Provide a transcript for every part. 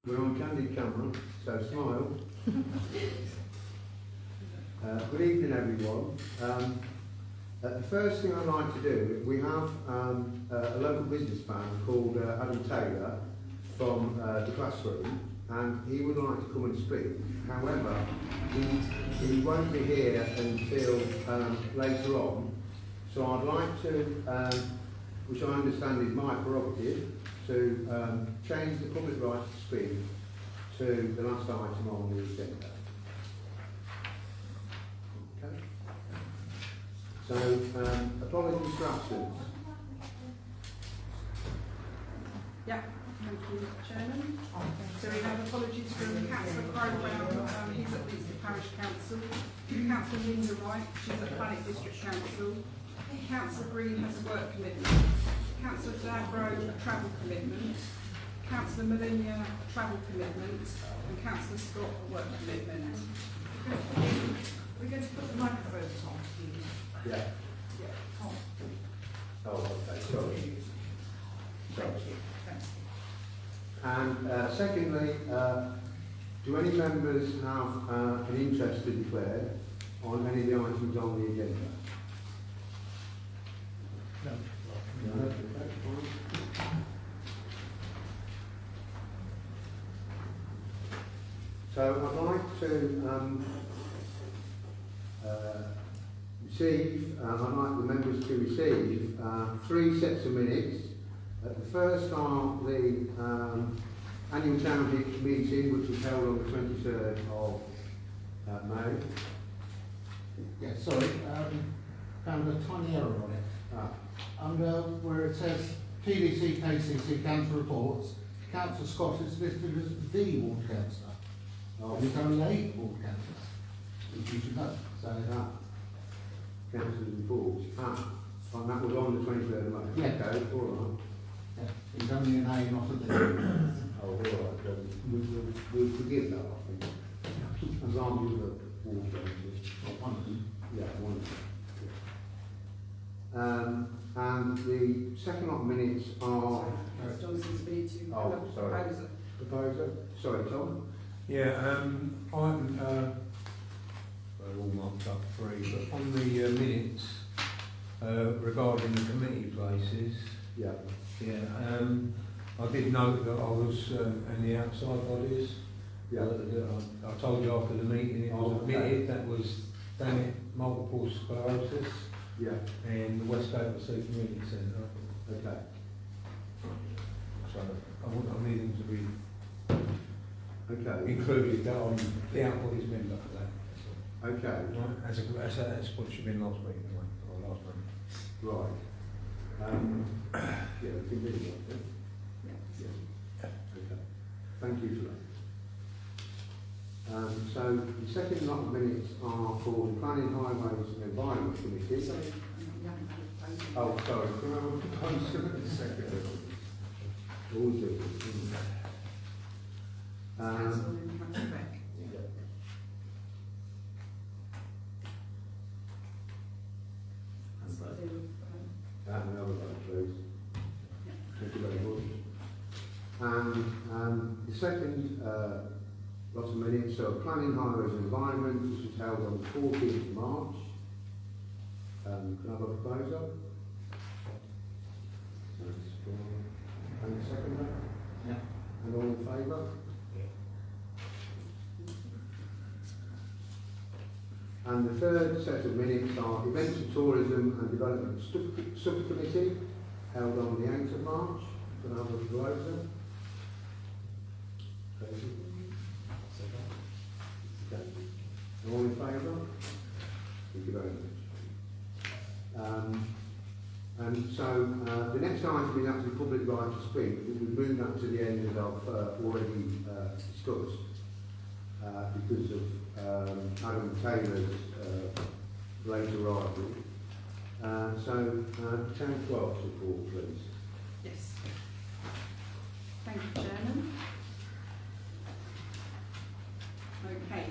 We're on candid camera, so smile. Good evening, everyone. The first thing I'd like to do, we have a local businessman called Adam Taylor from the classroom, and he would like to come and speak. However, he won't be here until later on, so I'd like to, which I understand is my prerogative, to change the public right to speak to the last item on the agenda. Okay. So, apologies for absence. Yeah, thank you, Chairman. So we have apologies from Councillor Crowell, he's at the Parish Council, Councillor Linda Wright, she's at Planning District Council, Councillor Green has a work commitment, Councillor Dabrow a travel commitment, Councillor Malinia a travel commitment, and Councillor Scott a work commitment. We're going to put the microphones on, please. Yeah. Yeah. Oh, okay, sorry. Sorry. Thanks. And secondly, do any members have an interest to declare on any of the items on the agenda? No. No? Okay, fine. So I'd like to receive, I'd like the members to receive 3 sets of minutes. The first are the annual town meeting, which was held on the 23rd of May. Yeah, sorry, found a tiny error on it. Under where it says TDC KCC Council Reports, Councillor Scott is listed as the ward councillor. Oh, He's only a ward councillor, which you should know. so that councillors' reports. And that was on the 23rd of May. Yeah. Okay, all right. Yeah, he's only an A, not a D. Oh, all right. Then we'll forgive that, I think. As long as you're the ward councillor. Well, one of them. Yeah, one. And the second lot of minutes are. Johnson's need to Oh, sorry. propose it. Proposer. Sorry, Tom. Yeah, item, they're all marked up 3, but on the minutes regarding the committee places, Yeah. yeah, I did note that I was in the outside bodies. Yeah. I told you after the meeting it was Oh, okay. admitted that was damage, multiple sclerosis Yeah. and the Westgate-on-Sea Community Centre. Okay. So I need them to be Okay. included that I'm the outbody's member for that. Okay. Right, that's what should have been last week, anyway, or last month. Right. Yeah, we can do that. Yeah. Yeah. Okay. Thank you for that. So the second lot of minutes are for the Planning, Highways and Environment Committee. Sorry, we haven't had a proposal. Oh, sorry. Can I have a proposal in a second? Always do. Councillor Linda Beck. Yeah. Councillor Deal, Another one, please. yeah. Thank you very much. And the second lot of minutes, so Planning, Highways and Environment, which was held on the 14th of March. Can I have a proposal? And the second one? Yeah. And all in favour? And the third set of minutes are Events and Tourism and Development Subcommittee, held on the 8th of March. Can I have a proposal? Okay. All in favour? Thank you very much. And so the next item is actually public right to speak. We move that to the end as I've already discussed because of Adam Taylor's late arrival. So Town Clerk's report, please. Yes. Thank you, Chairman. Okay,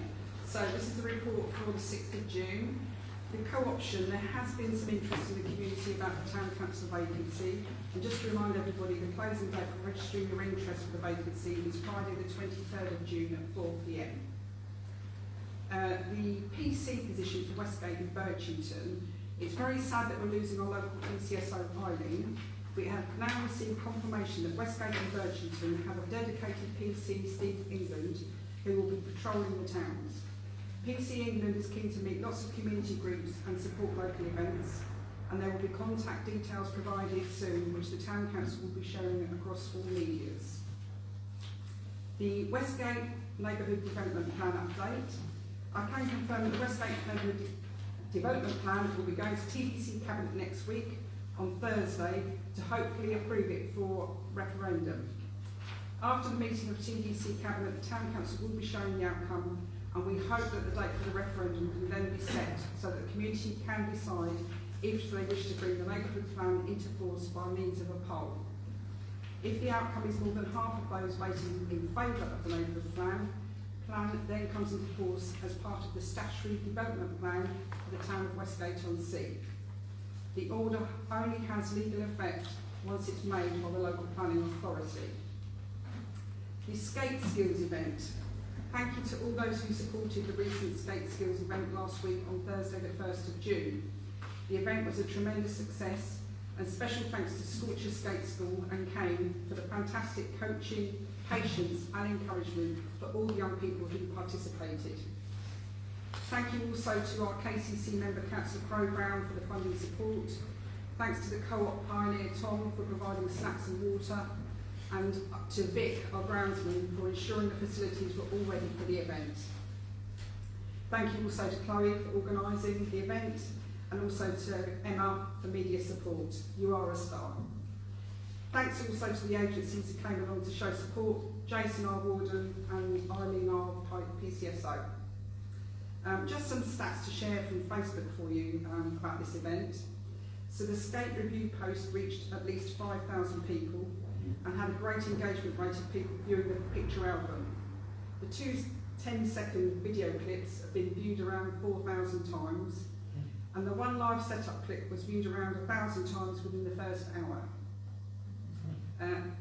so this is the report for the 6th of June. The co-option, there has been some interest in the community about the town council vacancy, and just to remind everybody, the closing date for registering your interest for the vacancy is Friday the 23rd of June at 4 p.m. The PC position for Westgate and Birchington, it's very sad that we're losing our local PCSO Eileen. We have now received confirmation that Westgate and Birchington have a dedicated PC, Steve England, who will be patrolling the towns. PC England is keen to meet lots of community groups and support local events, and there will be contact details provided soon, which the Town Council will be sharing across all medias. The Westgate Neighbourhood Development Plan update. I can confirm that the Westgate Neighbourhood Development Plan will be going to TDC Cabinet next week on Thursday to hopefully approve it for referendum. After the meeting of TDC Cabinet, the Town Council will be showing the outcome, and we hope that the date for the referendum can then be set so that the community can decide if they wish to bring the neighbourhood plan into force by means of a poll. If the outcome is more than half of those voting in favour of the neighbourhood plan then comes into force as part of the statutory development plan for the town of Westgate-on-Sea. The order only has legal effect once it's made by the local planning authority. The Skate Skills event. Thank you to all those who supported the recent Skate Skills event last week on Thursday the 1st of June. The event was a tremendous success, and special thanks to Scorcher Skate School and Kane for the fantastic coaching, patience and encouragement for all the young people who participated. Thank you also to our KCC member Councillor Crowbrown for the funding support. Thanks to the co-op pioneer Tom for providing snacks and water, and to Vic, our groundsman, for ensuring the facilities were all ready for the event. Thank you also to Chloe for organising the event, and also to Emma for media support. You are a star. Thanks also to the agencies who came along to show support, Jason, our warden, and Eileen, our PCSO. Just some stats to share from Facebook for you about this event. So the skate review post reached at least 5,000 people and had a great engagement rate of people viewing the picture album. The two 10-second video clips have been viewed around 4,000 times, and the one live setup clip was viewed around 1,000 times within the first hour.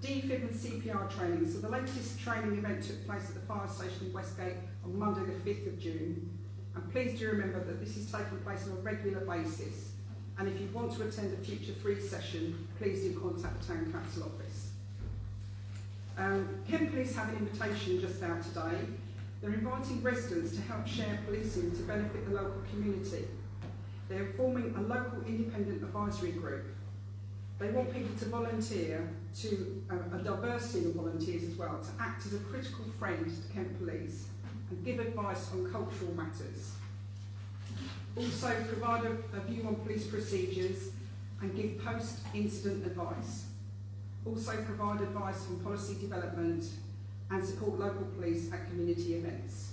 DFib and CPR training. So the latest training event took place at the fire station in Westgate on Monday the 5th of June. And please do remember that this is taking place on a regular basis. And if you want to attend a future free session, please do contact the Town Council office. Kent Police have an invitation just out today. They're inviting residents to help share policing to benefit the local community. They're forming a local independent advisory group. They want people to volunteer, to a diverse team of volunteers as well, to act as a critical friend to Kent Police and give advice on cultural matters. Also provide a view on police procedures and give post-incident advice. Also provide advice on policy development and support local police at community events.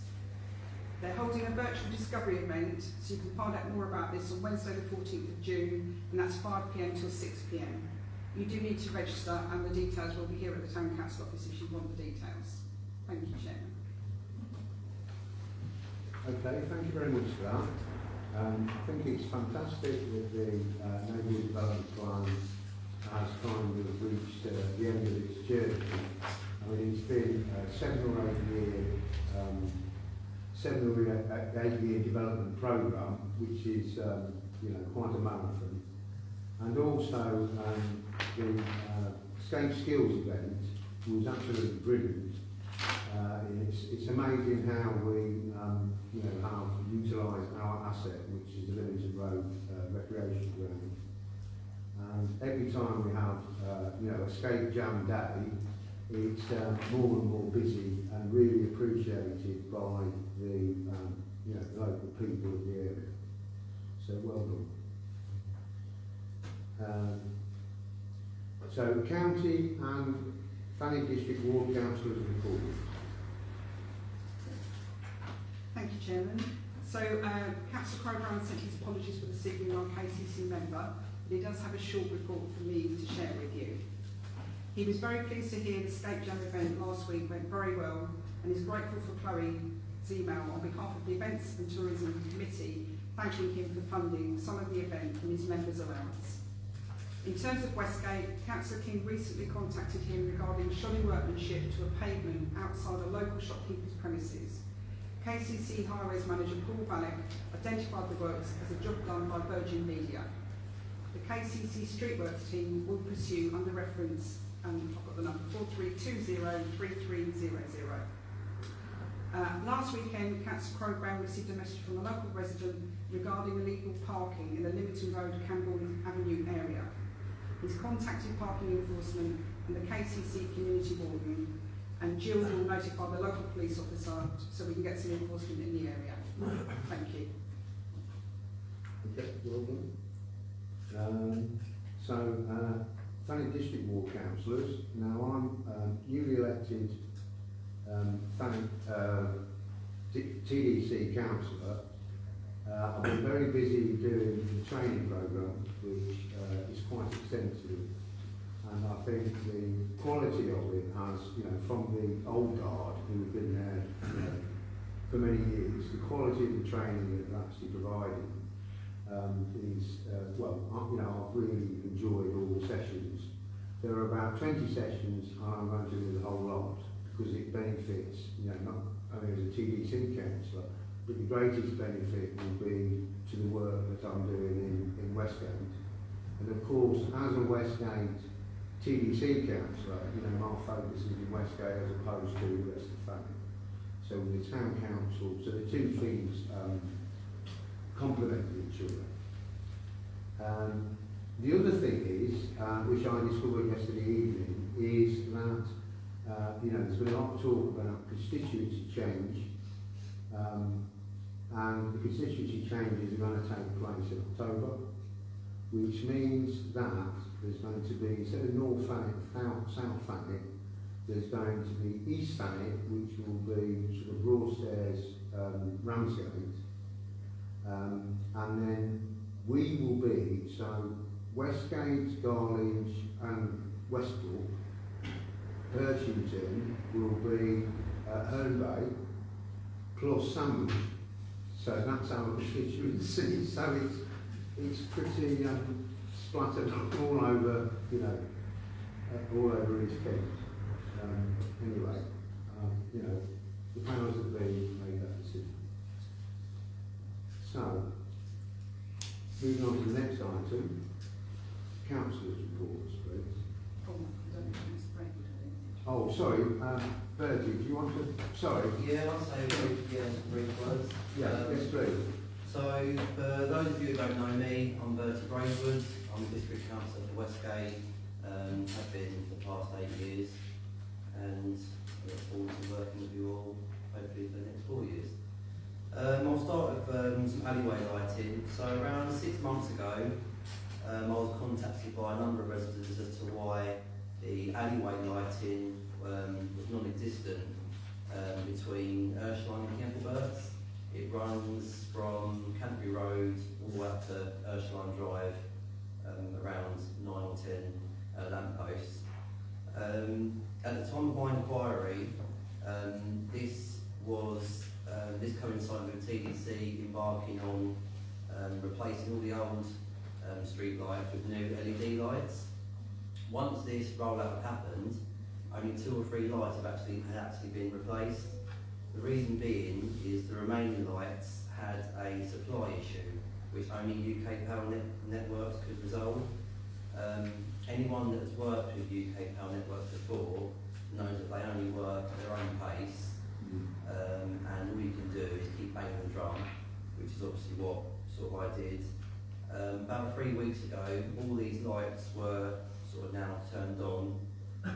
They're holding a virtual discovery event, so you can find out more about this on Wednesday the 14th of June, and that's 5 p.m. till 6 p.m. You do need to register, and the details will be here at the Town Council office if you want the details. Thank you, Chairman. Okay, thank you very much for that. I think it's fantastic that the neighbourhood development plan has kind of reached the end of its journey. I mean, it's been 7 or 8 year development programme, which is quite a marathon. And also the skate skills event was absolutely brilliant. It's amazing how we have utilised our asset, which is the Limited Road recreation ground. And every time we have a skate jam day, it's more and more busy and really appreciated by the local people of the area. So well done. So county and Fanning District Ward Councillors report. Thank you, Chairman. So Councillor Crowbrown sent his apologies for this evening, our KCC member, but he does have a short report for me to share with you. He was very pleased to hear the Skate Jam event last week went very well, and is grateful for Chloe email on behalf of the Events and Tourism Committee, thanking him for funding some of the event and his members' allowance. In terms of Westgate, Councillor King recently contacted him regarding shoddy workmanship to a pavement outside a local shopkeeper's premises. KCC Highways Manager Paul Valek identified the works as a job done by Virgin Media. The KCC Streetworks team will pursue under reference, and I've got the number 43203300. Last weekend, Councillor Crowbrown received a message from a local resident regarding illegal parking in the Lymington Road, Camborne Avenue area. He's contacted parking enforcement and the KCC community warden, and Jill will notify the local police officer so we can get some enforcement in the area. Thank you. Okay, well done. Thanet District Ward Councillors. Now I'm newly elected Thanet TDC Councillor. I've been very busy doing the training programme, which is quite extensive, and I think the quality of it has, from the old guard who have been there, for many years, the quality of the training that they're actually providing is, I've really enjoyed all the sessions. There are about 20 sessions, and I'm going to do the whole lot because it benefits, not only as a TDC councillor, but the greatest benefit will be to the work that I'm doing in Westgate. And of course, as a Westgate TDC councillor, my focus is in Westgate as opposed to the rest of Thanet. So with the town council, so the two things complement each other. The other thing is, which I discovered yesterday evening, is that there's been a lot of talk about constituency change, and the constituency changes are going to take place in October, which means that there's going to be, instead of North Thanet, South Thanet, there's going to be East Thanet, which will be sort of Broadstairs, Ramsgate, and then we will be, so Westgate, Garlinge and Westbrook, Birchington will be Herne Bay plus Sandwich. So that's our constituency. So it's pretty splattered all over, all over East Kent. Anyway, the powers that be made that decision. So, moving on to the next item, councillors' reports, please. Oh, sorry, Bertie, do you want to? Sorry. Yeah, I'll say brief words. Yeah, yes, please. So, for those of you who don't know me, I'm Bertie Braidwood. I'm District Councillor for Westgate. Have been for the past 8 years, and I look forward to working with you all, hopefully for the next 4 years. I'll start with some alleyway lighting. So, around 6 months ago, I was contacted by a number of residents as to why the alleyway lighting was non-existent between Ursuline and Kemplebirds. It runs from Canterbury Road all the way up to Ursuline Drive, around 9 or 10 lampposts. At the time of my inquiry, this coincided with TDC embarking on replacing all the old street lights with new LED lights. Once this rollout happened, only 2 or 3 lights had actually been replaced. The reason being is the remaining lights had a supply issue, which only UK Power Networks could resolve. Anyone that has worked with UK Power Networks before knows that they only work at their own pace, and all you can do is keep banging the drum, which is obviously what sort of I did. About 3 weeks ago, all these lights were sort of now turned on,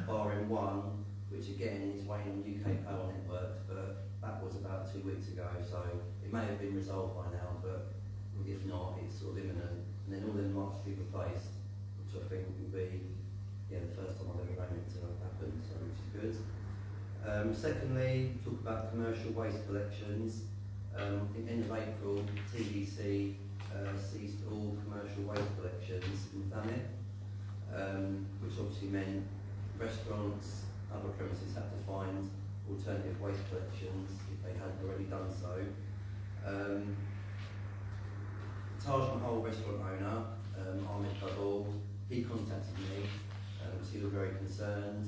barring one, which again is waiting on UK Power Networks, but that was about 2 weeks ago, so it may have been resolved by now, but if not, it's sort of imminent. And then all them lights will be replaced, which I think will be the first time I've ever known it to have happened, so which is good. Secondly, talk about commercial waste collections. I think end of April, TDC ceased all commercial waste collections in Thanet, which obviously meant restaurants, other premises had to find alternative waste collections if they hadn't already done so. Taj Mahal restaurant owner, Ahmed Babul, he contacted me because he was very concerned.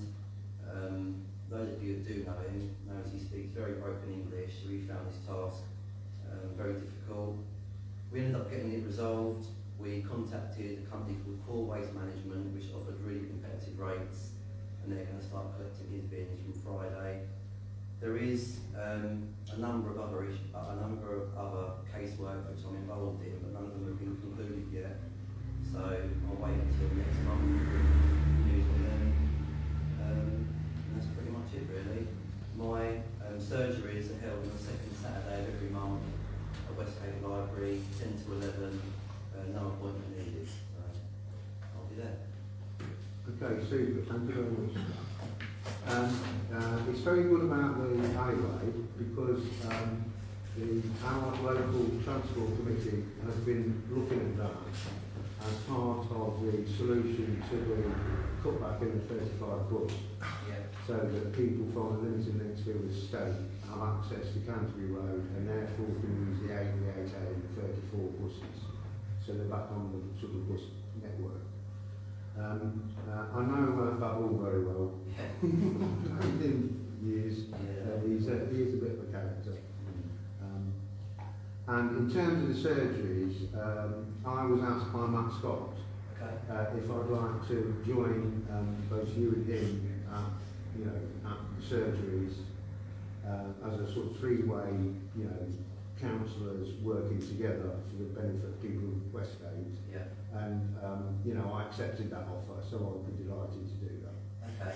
Those of you that do know him knows he speaks very broken English, so we found this task very difficult. We ended up getting it resolved. We contacted a company called Core Waste Management, which offered really competitive rates, and they're going to start collecting his bins from Friday. There is a number of other casework which I'm involved in, but none of them have been concluded yet. So I'll wait until next month for news on them. And that's pretty much it, really. My surgeries are held on the second Saturday of every month at Westgate Library, 10 to 11. No appointment needed. So I'll be there. Okay, super. Thank you very much. It's very good about the highway because our local transport committee has been looking at that as part of the solution to the cutback in the 35 bus, so that people from the limited Linksfield estate have access to Canterbury Road and therefore can use the 8, the 8A and the 34 buses. So they're back on the sort of bus network. I know Babul very well. I've been years. He is a bit of a character. And in terms of the surgeries, I was asked by Matt Scott if I'd like to join both you and him at the surgeries as a sort of three-way, councillors working together for the benefit of people of Westgate. Yeah. And I accepted that offer, so I'd be delighted to do that. Okay.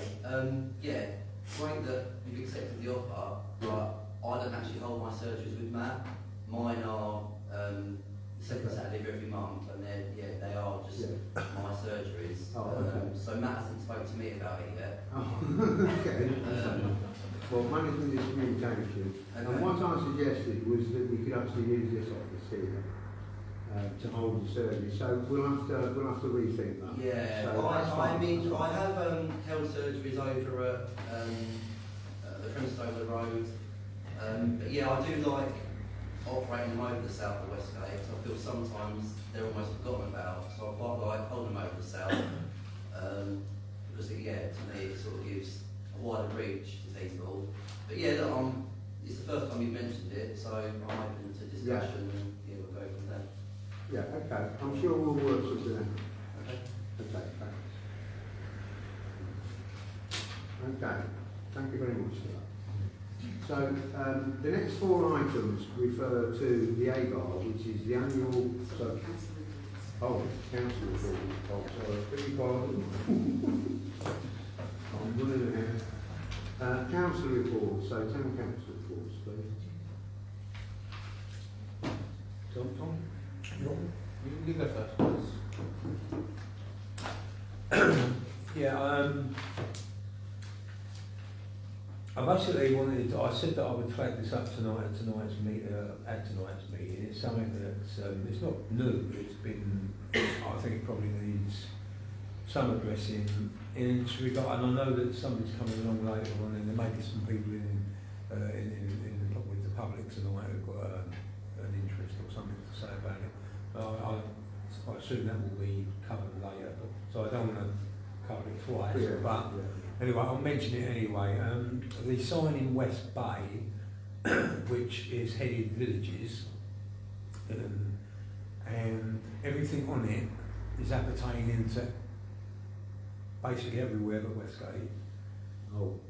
Great that you've accepted the offer, but I don't actually hold my surgeries with Matt. Mine are the second Saturday of every month, and they are just my surgeries. Oh, okay. So Matt hasn't spoken to me about it yet. Oh, okay. Well, management is communication, and what I suggested was that we could actually use this office here to hold the surgery. So we'll have to rethink that. Yeah, so I have held surgeries over at the premises over the road. But yeah, I do like operating them over the south of Westgate. So I feel sometimes they're almost forgotten about. So I quite like holding them over the south because to me it sort of gives a wider reach to people. But yeah, look, it's the first time you've mentioned it, so I'm open to discussion and we'll go from there. Yeah, okay. I'm sure we'll work something out. Okay. Okay, thanks. Okay, thank you very much for that. So the next four items refer to the AGAR, which is the annual... council report. Oh, sorry, beg your pardon. I'm running ahead. Council report, so 10 council reports, please. Tom? You go first, please. I basically I said that I would flag this up tonight at tonight's meeting. It's something that's, it's not new, it's been, I think it probably needs some addressing in its regard, and I know that something's coming along later on, and there may be some people with the public tonight who've got an interest or something to say about it. I assume that will be covered later, so I don't want to cover it twice. But anyway, I'll mention it anyway. The sign in West Bay, which is headed villages, and everything on it is appertaining to basically everywhere but Westgate.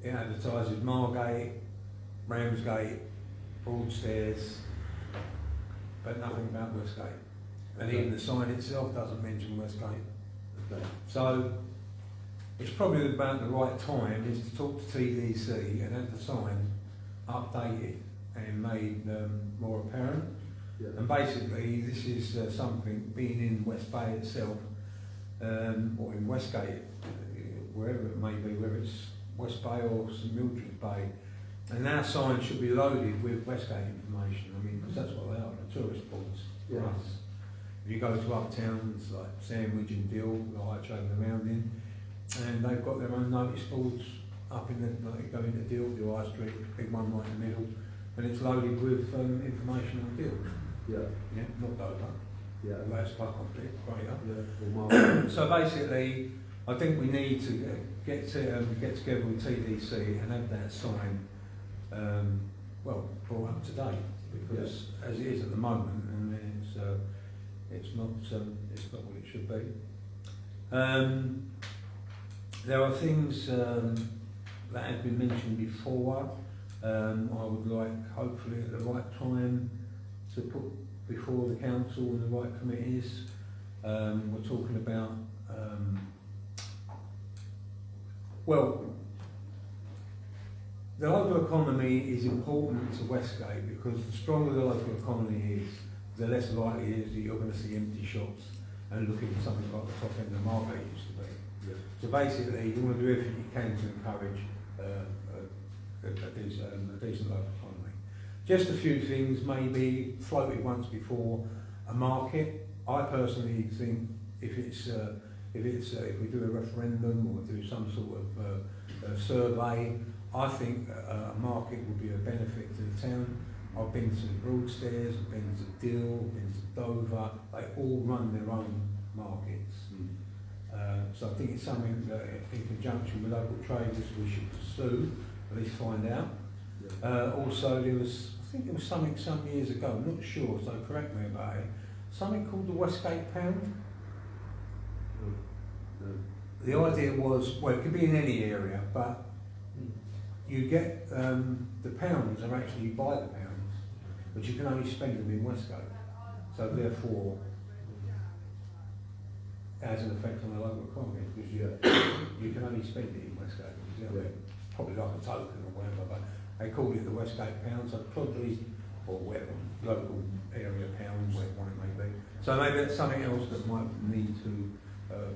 It advertises Margate, Ramsgate, Broadstairs, but nothing about Westgate. And even the sign itself doesn't mention Westgate. So it's probably about the right time is to talk to TDC and have the sign updated and made more apparent. And basically this is something being in West Bay itself, or in Westgate, wherever it may be, whether it's West Bay or St Mildred's Bay. And our sign should be loaded with Westgate information, because that's what they are, the tourist boards for us. If you go to other towns like Sandwich and Dill, that I travel around in, and they've got their own notice boards up in the, like, go into Deal, the High Street, big one right in the middle, and it's loaded with information on Deal. Yeah, Yeah, not Dover. yeah, The last club on it, greater. yeah. Or Mark. So basically, I think we need to get together with TDC and have that sign, well, brought up to date, because as it is at the moment, and it's not what it should be. There are things that have been mentioned before. I would like, hopefully at the right time, to put before the council and the right committees. We're talking about, well, the local economy is important to Westgate, because the stronger the local economy is, the less likely it is that you're going to see empty shops and looking for something like the top end of the market used to be. Yeah. So basically, you want to do everything you can to encourage a decent local economy. Just a few things, maybe floated once before, a market. I personally think if we do a referendum or do some sort of survey, I think a market would be a benefit to the town. I've been to Broadstairs, I've been to Dill, I've been to Dover. They all run their own markets. So I think it's something that, in conjunction with local traders, we should pursue, at least find out. Also, I think there was something some years ago, I'm not sure, so correct me about it, something called the Westgate pound. The idea was, well, it could be in any area, but you get, the pounds are actually, you buy the pounds, but you can only spend them in Westgate. So therefore, it has an effect on the local economy, because you can only spend it in Westgate. Probably like a token or whatever, but they call it the Westgate pound, so probably, or whatever, local area pounds, whatever one it may be. So maybe that's something else that might need to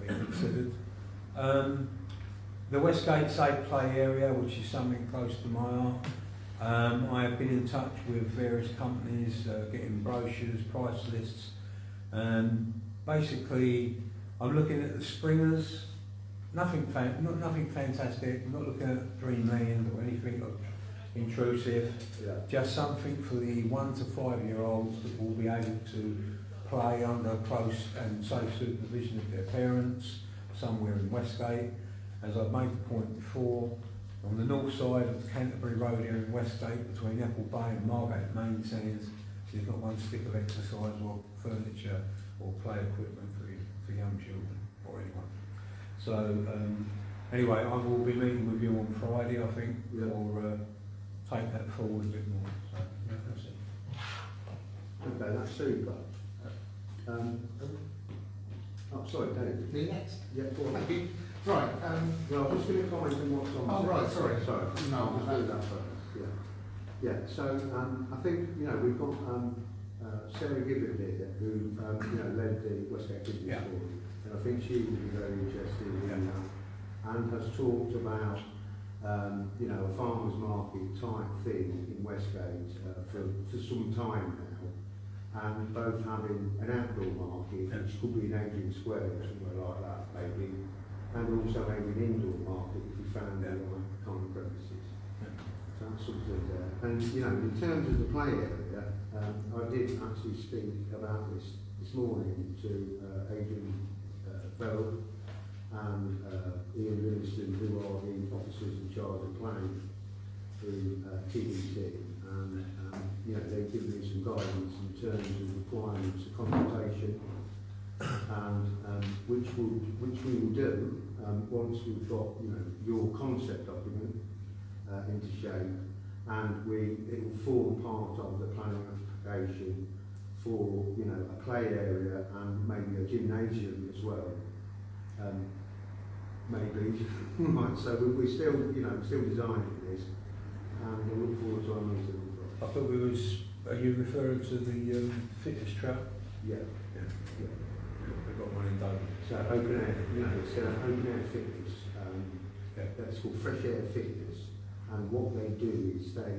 be considered. The Westgate Safe Play area, which is something close to my heart. I have been in touch with various companies, getting brochures, price lists. Basically, I'm looking at the springers. Nothing fantastic. I'm not looking at dreamland or anything intrusive. Just something for the 1 to 5 year olds that will be able to play under close and safe supervision of their parents somewhere in Westgate. As I've made the point before, on the north side of the Canterbury Road here in Westgate, between Apple Bay and Margate main sands, there's not one stick of exercise or furniture or play equipment for young children or anyone. So anyway, I will be meeting with you on Friday, I think, or take that forward a bit more. So yeah, that's it. Okay, that's super. Oh, sorry, David. The next. Yeah, go on. Thank you. Right. Well, I'm just going to comment on what's on. Oh, right, sorry. No, I'll do that first. Yeah. So I think we've got Sarah Gibbon here, who led the Westgate Business Forum, and I think she will be very interested in that, and has talked about a farmers market type thing in Westgate for some time now. And both having an outdoor market, which could be in Adrian Square or somewhere like that, maybe, and also maybe an indoor market if we found the right kind of premises. So that's something there. And in terms of the play area, I did actually speak about this morning to Adrian Bell and Ian Livingston, who are the officers in charge of planning through TDC. And they've given me some guidance in terms of requirements of consultation, and which we will do once we've got your concept document into shape, and it will form part of the planning application for a play area and maybe a gymnasium as well. Maybe right. So we're still designing this. And I look forward to our meeting. I thought are you referring to the fitness track? Yeah. We've got one in Dover. So open air, it's open air fitness. That's called Fresh Air Fitness. And what they do is they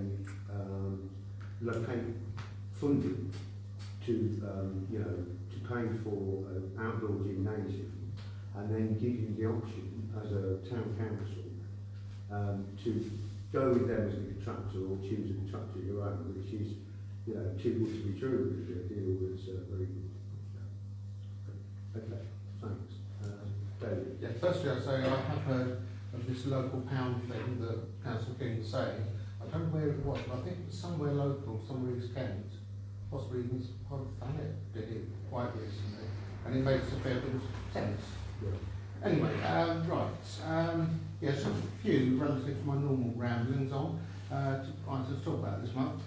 locate funding to pay for an outdoor gymnasium, and then give you the option as a town council to go with them as a contractor or choose a contractor of your own, which is, you know, too good to be true, really. A deal that's very good. Okay, thanks. David? Yeah, firstly I say I have heard of this local pound thing that Councillor King was saying. I don't know where it was, but I think it was somewhere local, somewhere in East Kent. Possibly even part of Thanet did it quite recently, and it makes a fair bit of sense. Yeah. Anyway, yes, a few relative to my normal ramblings on to talk about this month.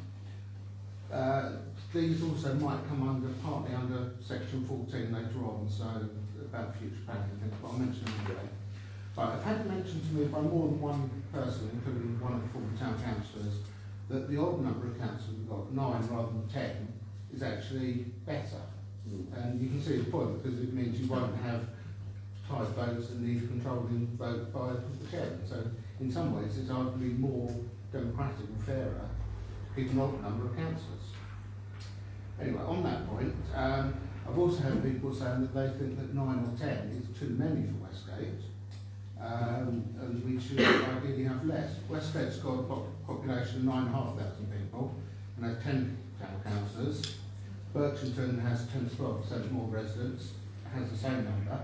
These also might come partly under section 14 later on, so about future planning things, but I'll mention them anyway. Right, I've had it mentioned to me by more than one person, including one of the former town councillors, that the odd number of councillors we've got, 9 rather than 10, is actually better. And you can see the point, because it means you won't have tied votes and the controlling vote by the chairman. So in some ways it's arguably more democratic and fairer to keep an odd number of councillors. Anyway, on that point, I've also had people saying that they think that 9 or 10 is too many for Westgate, and we should ideally have less. Westgate's got a population of 9,500 people and has 10 town councillors. Birchington has 10 to 12% more residents, has the same number.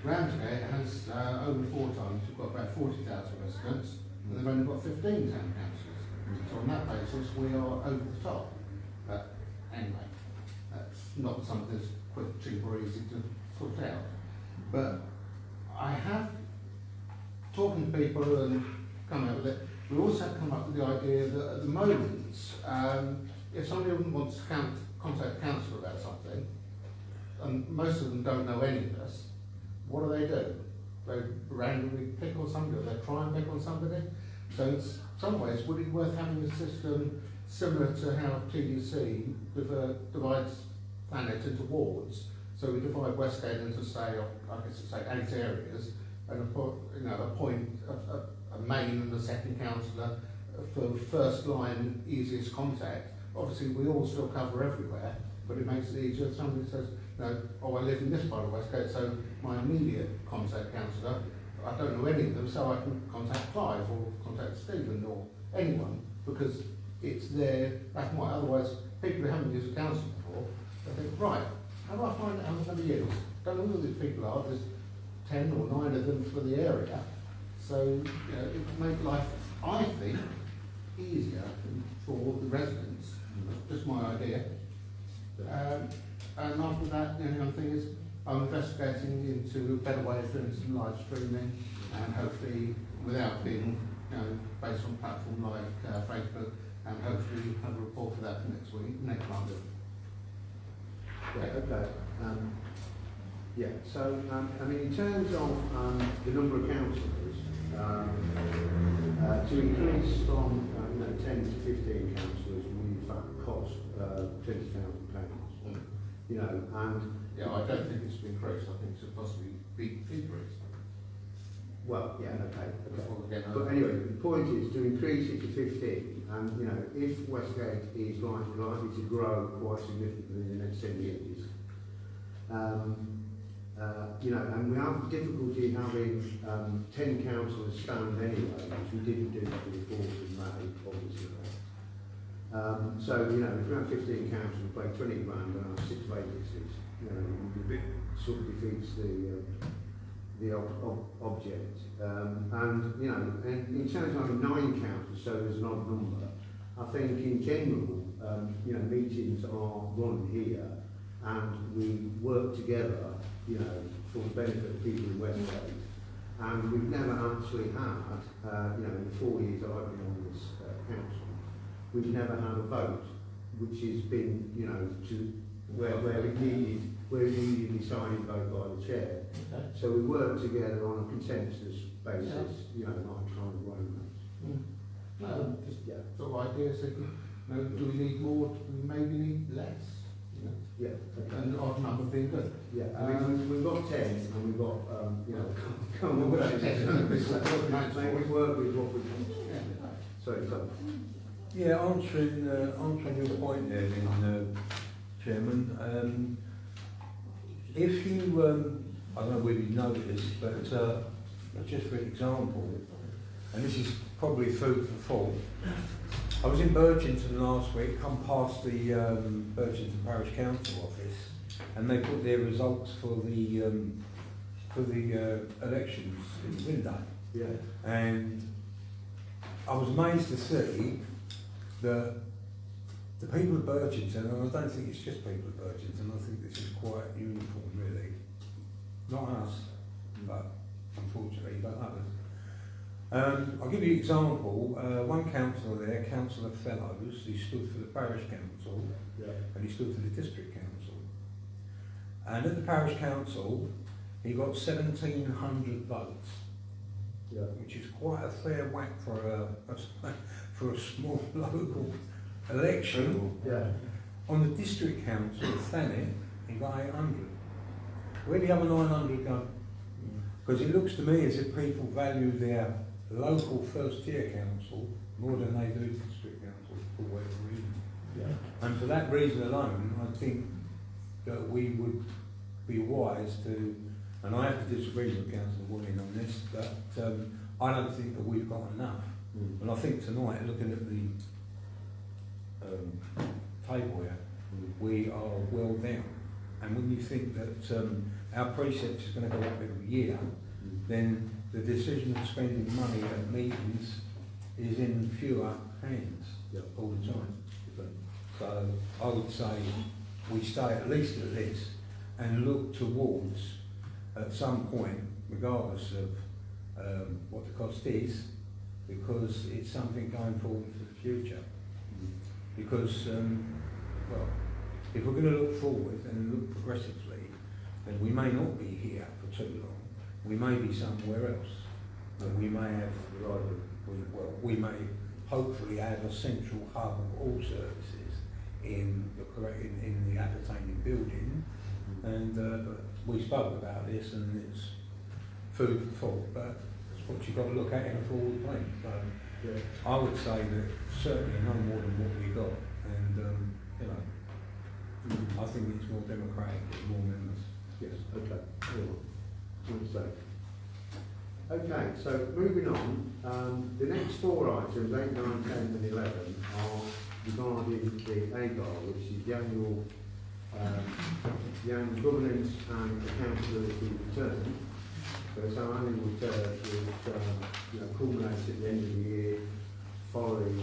Ramsgate has over 4 times, we've got about 40,000 residents, and they've only got 15 town councillors. So on that basis, we are over the top. But anyway, that's not something that's quick, cheap or easy to sort out. But I have, talking to people and come out with it, we also have come up with the idea that at the moment, if somebody wants to contact the council about something, and most of them don't know any of this, what do? They randomly pick on somebody, or they try and pick on somebody. So in some ways, would it be worth having a system similar to how TDC divides Thanet into wards? So we divide Westgate into, say, I guess it's say 8 areas, and appoint a main and a second councillor for first line, easiest contact. Obviously, we all still cover everywhere, but it makes it easier if somebody says, no, oh, I live in this part of Westgate, so my immediate contact councillor, I don't know any of them, so I can contact Clive or contact Stephen or anyone, because it's there, that's why. Otherwise, people who haven't used a council before, they think, right, how do I find out how I'm going to use? Don't know who these people are, there's 10 or 9 of them for the area, so it would make life, I think, easier for the residents. Just my idea. And after that, the only other thing is I'm investigating into a better way of doing some live streaming, and hopefully without being based on a platform like Facebook, and hopefully have a report for that for next Monday. Yeah, okay. Yeah, so I mean, in terms of the number of councillors, to increase from 10 to 15 councillors will in fact cost £20,000. And yeah, I don't think it should be increased. I think it should possibly be decreased. Well, yeah, okay. But anyway, the point is to increase it to 15, and if Westgate is likely to grow quite significantly in the next 10 years, and we have difficulty having 10 councillors stand anyway, which we didn't do for the 4th of May, obviously. So, if we have 15 councillors and pay 20 grand and have 6 vacancies, it sort of defeats the object. And in terms of having 9 councillors, so there's an odd number, I think in general, meetings are run here and we work together, for the benefit of people in Westgate. And we've never actually had, in the 4 years I've been on this council, we've never had a vote which has been, to where it needed deciding vote by the chair. okay. So we work together on a consensus basis, like kind of romance. Just sort of ideas that, do we need more? Do we maybe need less? Yeah, okay. And the odd number being good. Yeah, we've got 10 and we've got, come on, We've got 10. make it work with what we've got. Yeah. Sorry, Tom. Yeah, answering your point there, then, Chairman. If you, I don't know whether you know this, but just for example, and this is probably food for thought. I was in Birchington last week, come past the Birchington Parish Council office, and they put their results for the elections in the window. Yeah. And I was amazed to see that the people of Birchington, and I don't think it's just people of Birchington, I think this is quite uniform really. Not us, but unfortunately, but others. I'll give you an example. One councillor there, Councillor Fellows, he stood for the parish council, and he stood for the district council. And at the parish council, he got 1,700 votes, which is quite a fair whack for a small local election. On the district council, Thanet, he got 800. Where the other 900 go? Because it looks to me as if people value their local first-tier council more than they do district council for whatever reason. And for that reason alone, I think that we would be wise to, and I have to disagree with Councillor Willing on this, but I don't think that we've got enough. And I think tonight, looking at the table here, we are well down. And when you think that our precept is going to go up every year, then the decision of spending money at meetings is in fewer hands all the time. So I would say we stay at least at this and look towards, at some point, regardless of what the cost is, because it's something going forward for the future. Because, well, if we're going to look forward and look progressively, then we may not be here for too long. We may be somewhere else, and we may have, we may hopefully have a central hub of all services in the appertaining building. And but we spoke about this, and it's food for thought. But that's what you've got to look at in a forward plan. So I would say that certainly no more than what we got, and you know, I think it's more democratic with more members. Yes. Okay. Okay, so moving on, the next four items, 8, 9, 10 and 11, are regarding the AGAR, which is the annual governance and accountability return. So it's our annual return which culminates at the end of the year following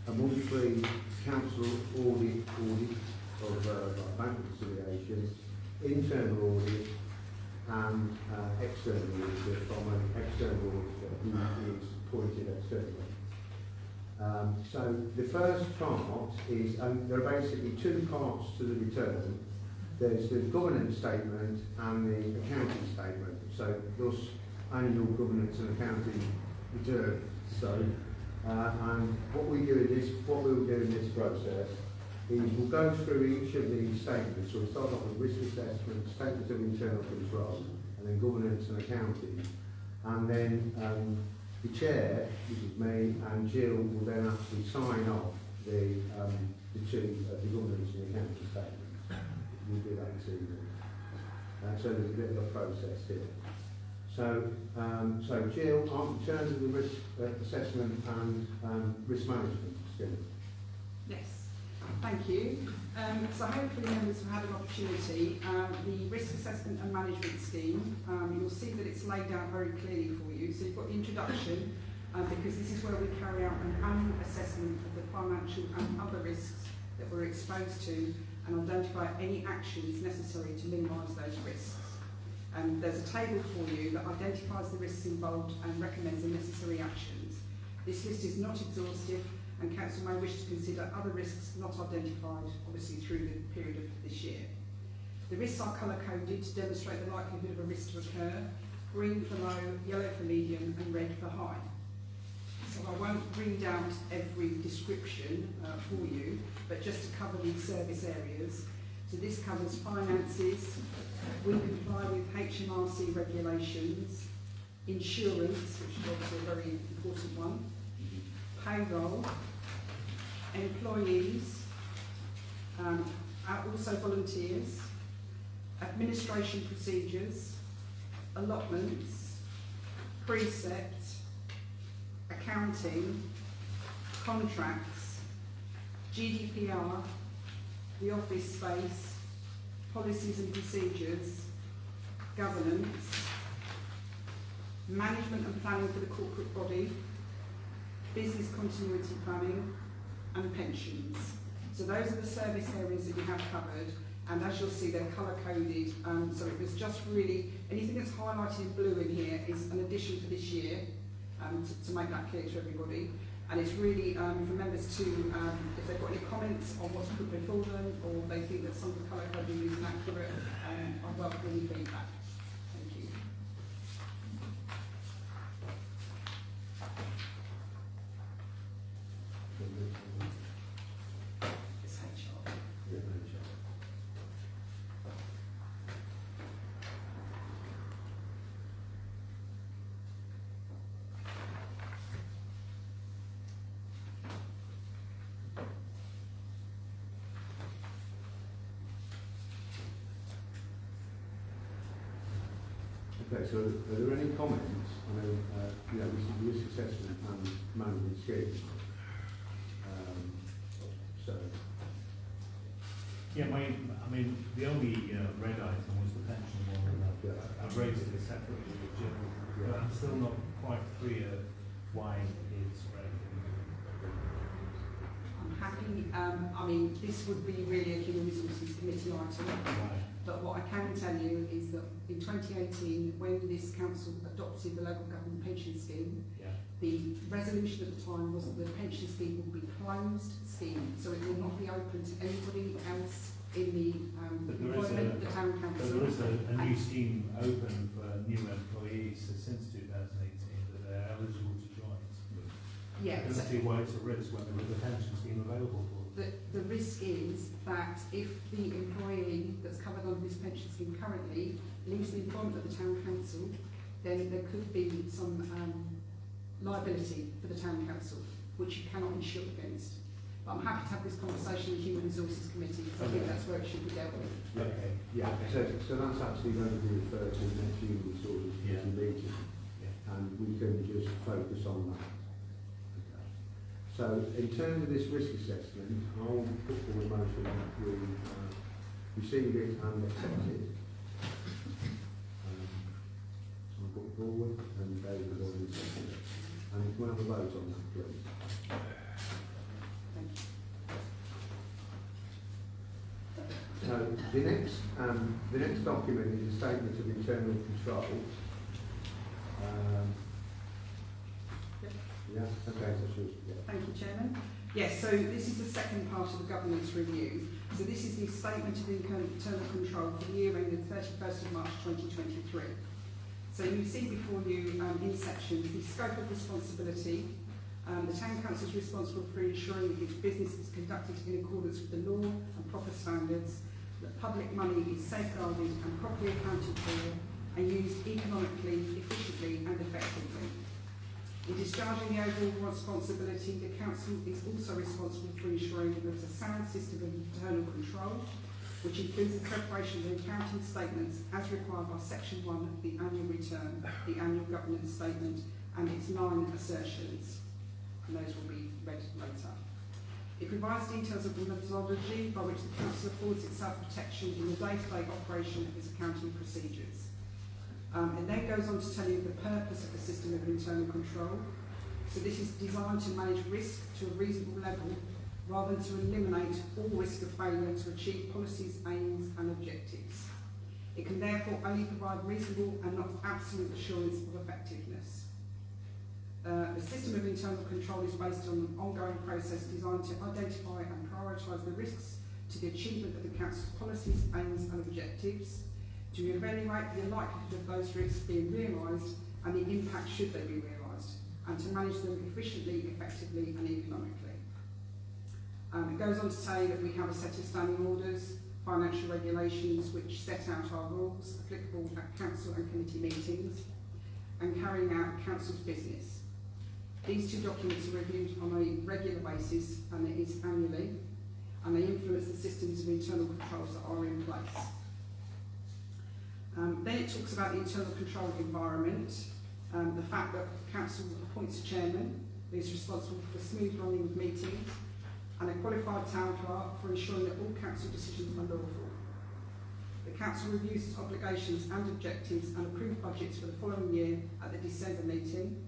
a monthly council audit of bank reconciliation, internal audit, and external auditor from an external auditor who is appointed externally. So the first part is, there are basically two parts to the return. There's the governance statement and the accounting statement. So thus annual governance and accounting return. So and what we will do in this process is we'll go through each of these statements. So we'll start off with risk assessment, statements of internal control, and then governance and accounting. And then the chair, which is me, and Jill will then actually sign off the governance and accounting statements. We'll do that this evening. So there's a bit of a process here. So, Jill, in terms of the risk assessment and risk management skills. Yes, thank you. So hopefully members have had an opportunity. The risk assessment and management scheme, you'll see that it's laid out very clearly for you. So you've got the introduction, because this is where we carry out an annual assessment of the financial and other risks that we're exposed to and identify any actions necessary to minimise those risks. There's a table for you that identifies the risks involved and recommends the necessary actions. This list is not exhaustive, and Council may wish to consider other risks not identified, obviously through the period of this year. The risks are colour-coded to demonstrate the likelihood of a risk to occur: green for low, yellow for medium, and red for high. So I won't read out every description for you, but just to cover these service areas. So this covers finances, we comply with HMRC regulations, insurance, which is obviously a very important one, payroll, employees, also volunteers, administration procedures, allotments, precept, accounting, contracts, GDPR, the office space, policies and procedures, governance, management and planning for the corporate body, business continuity planning, and pensions. So those are the service areas that you have covered, and as you'll see, they're colour-coded, so it was just really, anything that's highlighted in blue in here is an addition for this year, to make that clear to everybody. And it's really for members to, if they've got any comments on what's put before them, or they think that some of the colour coding is inaccurate, I welcome any feedback. Thank you. It's HR. Yeah, no, sure. Okay, so are there any comments? I know, this is the risk assessment and management scheme. So, Yeah, I mean, the only red item was the pension one, and I've raised it separately with Jim, but I'm still not quite clear why it's red. I'm happy, I mean, this would be really a Human Resources Committee item. Why? But what I can tell you is that in 2018, when this council adopted the local government pension scheme, Yeah. the resolution at the time was that the pension scheme would be closed scheme, so it will not be open to anybody else in the But there is employment of the town So council. there is a new scheme open for new employees since 2018 that are eligible to join. Yeah, I don't so see why it's a risk when there is a pension scheme available for them. the risk is that if the employee that's covered under this pension scheme currently leaves the employment of the town council, then there could be some liability for the town council, which you cannot insure against. But I'm happy to have this conversation with the Human Resources Committee, because I think that's where it should be dealt with. Okay. yeah, so that's actually going to be referred to the next Human Resources Committee meeting, Yeah. and we can just focus on that. Okay. So, in terms of this risk assessment, I'll put forward a motion that we receive it and accept it. I'll put it forward, and David will already second it. And if we have a vote on that, please. Thank you. So the next document is a statement of internal control. Yep. Yeah, okay, so should, yeah. Thank you, Chairman. Yes, so this is the second part of the governance review. So this is the statement of internal control for the year ended 31st of March 2023. So you see before you in sections the scope of responsibility. The Town Council is responsible for ensuring that its business is conducted in accordance with the law and proper standards, that public money is safeguarded and properly accounted for and used economically, efficiently and effectively. In discharging the overall responsibility, the Council is also responsible for ensuring that there is a sound system of internal control, which includes the preparation of the accounting statements as required by Section 1 of the annual return, the annual governance statement and its 9 assertions. And those will be read later. It provides details of the methodology by which the Council affords itself protection in the day-to-day operation of its accounting procedures. And then goes on to tell you the purpose of the system of internal control. So this is designed to manage risk to a reasonable level rather than to eliminate all risk of failure to achieve policies, aims and objectives. It can therefore only provide reasonable and not absolute assurance of effectiveness. The system of internal control is based on an ongoing process designed to identify and prioritise the risks to the achievement of the Council's policies, aims and objectives, to evaluate the likelihood of those risks being realised and the impact should they be realised, and to manage them efficiently, effectively and economically. It goes on to say that we have a set of standing orders, financial regulations which set out our rules applicable at Council and committee meetings and carrying out Council's business. These two documents are reviewed on a regular basis, and it is annually, and they influence the systems of internal controls that are in place. Then it talks about the internal control environment, the fact that Council appoints a chairman, is responsible for the smooth running of meetings, and a qualified town clerk for ensuring that all council decisions are lawful. The council reviews its obligations and objectives and approves budgets for the following year at the December meeting,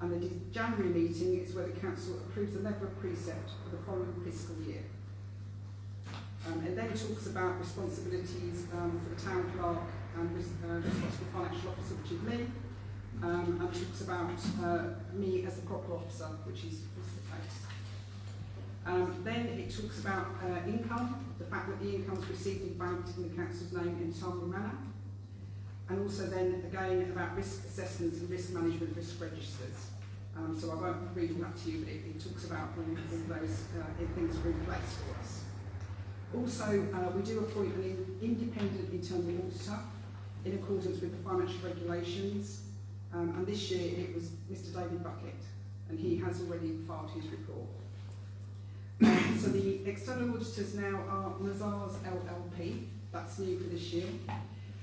and the January meeting is where the council approves the level of precept for the following fiscal year. It then talks about responsibilities for the town clerk and responsible financial officer, which is me, and talks about me as the proper officer, which is the case. Then it talks about income, the fact that the income is received in banked in the council's name in a timely manner, and also then again about risk assessments and risk management, risk registers. So I won't read all that to you, but it talks about when all those things are in place for us. Also, we do appoint an independent internal auditor in accordance with the financial regulations, and this year it was Mr David Bucket, and he has already filed his report. So the external auditors now are Mazars LLP, that's new for this year,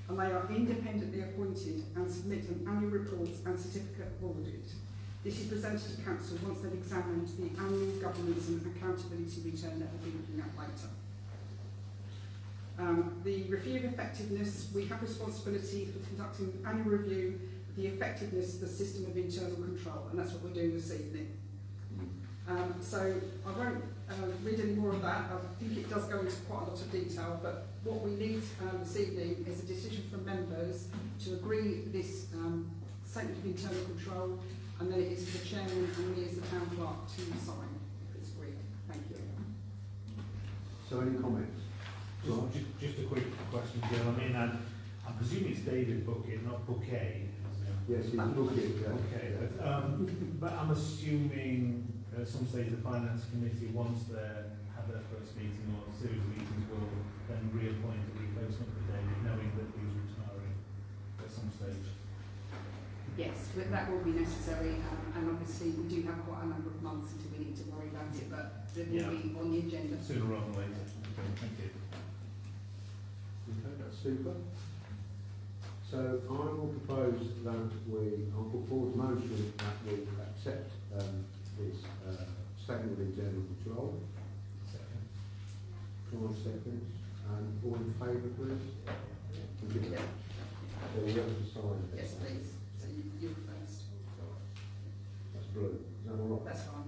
and they are independently appointed and submit an annual report and certificate of audit. This is presented to Council once they've examined the annual governance and accountability return that we'll be looking at later. The review of effectiveness, we have responsibility for conducting an annual review of the effectiveness of the system of internal control, and that's what we're doing this evening. So I won't read any more of that. I think it does go into quite a lot of detail, but what we need this evening is a decision from members to agree this statement of internal control, and then it is for the chairman and me as the town clerk to sign if it's agreed. Thank you. So any comments? Just a quick question, Jill. I mean, I presume it's David Bucket, not Bouquet. Yes, it's Bucket. Yeah. Okay, but I'm assuming at some stage the finance committee, once they have their first meeting or series of meetings, will then reappoint a replacement for David, knowing that he's retiring at some stage. Yes, but that will be necessary, and obviously we do have quite a number of months until we need to worry about it, but it will be on the agenda. Sooner rather than later. Okay, thank you. Okay, that's super. So I will propose that I'll put forward a motion that we accept this statement of internal control. Second. 5 seconds. And all in favour, please? Thank you. Yeah. So we have to sign this. Yes, please. So you're first. That's blue. Is that all right? That's fine.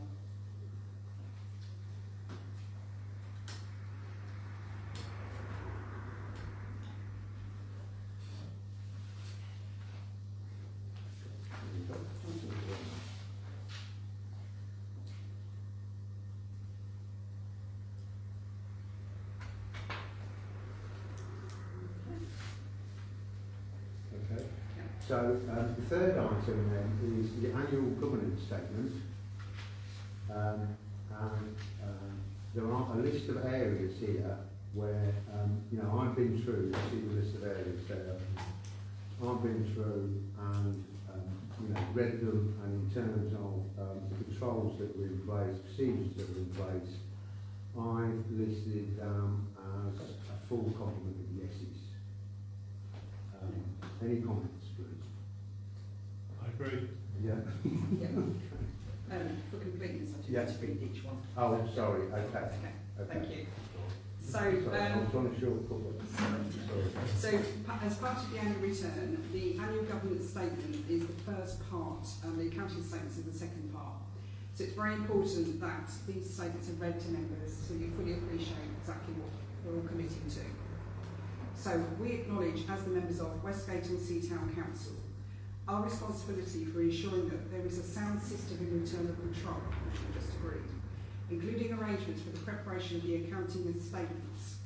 Okay. So the third item then is the annual governance statement. There are a list of areas here where, I've been through, you see the list of areas there. I've been through and, read them, and in terms of the controls that were in place, procedures that were in place, I've listed as a full complement of yeses. Any comments, please? I agree. Yeah. Yeah. For completeness, I do Yeah. need to read each one. Oh, sorry. Okay. Thank you. So, Sorry, I was on a short couple. Sorry. as part of the annual return, the annual governance statement is the first part, and the accounting statements are the second part. So it's very important that these statements are read to members so you fully appreciate exactly what we're all committing to. So we acknowledge, as the members of Westgate-on-Sea Town Council, our responsibility for ensuring that there is a sound system of internal control, which we just agreed, including arrangements for the preparation of the accounting and statements.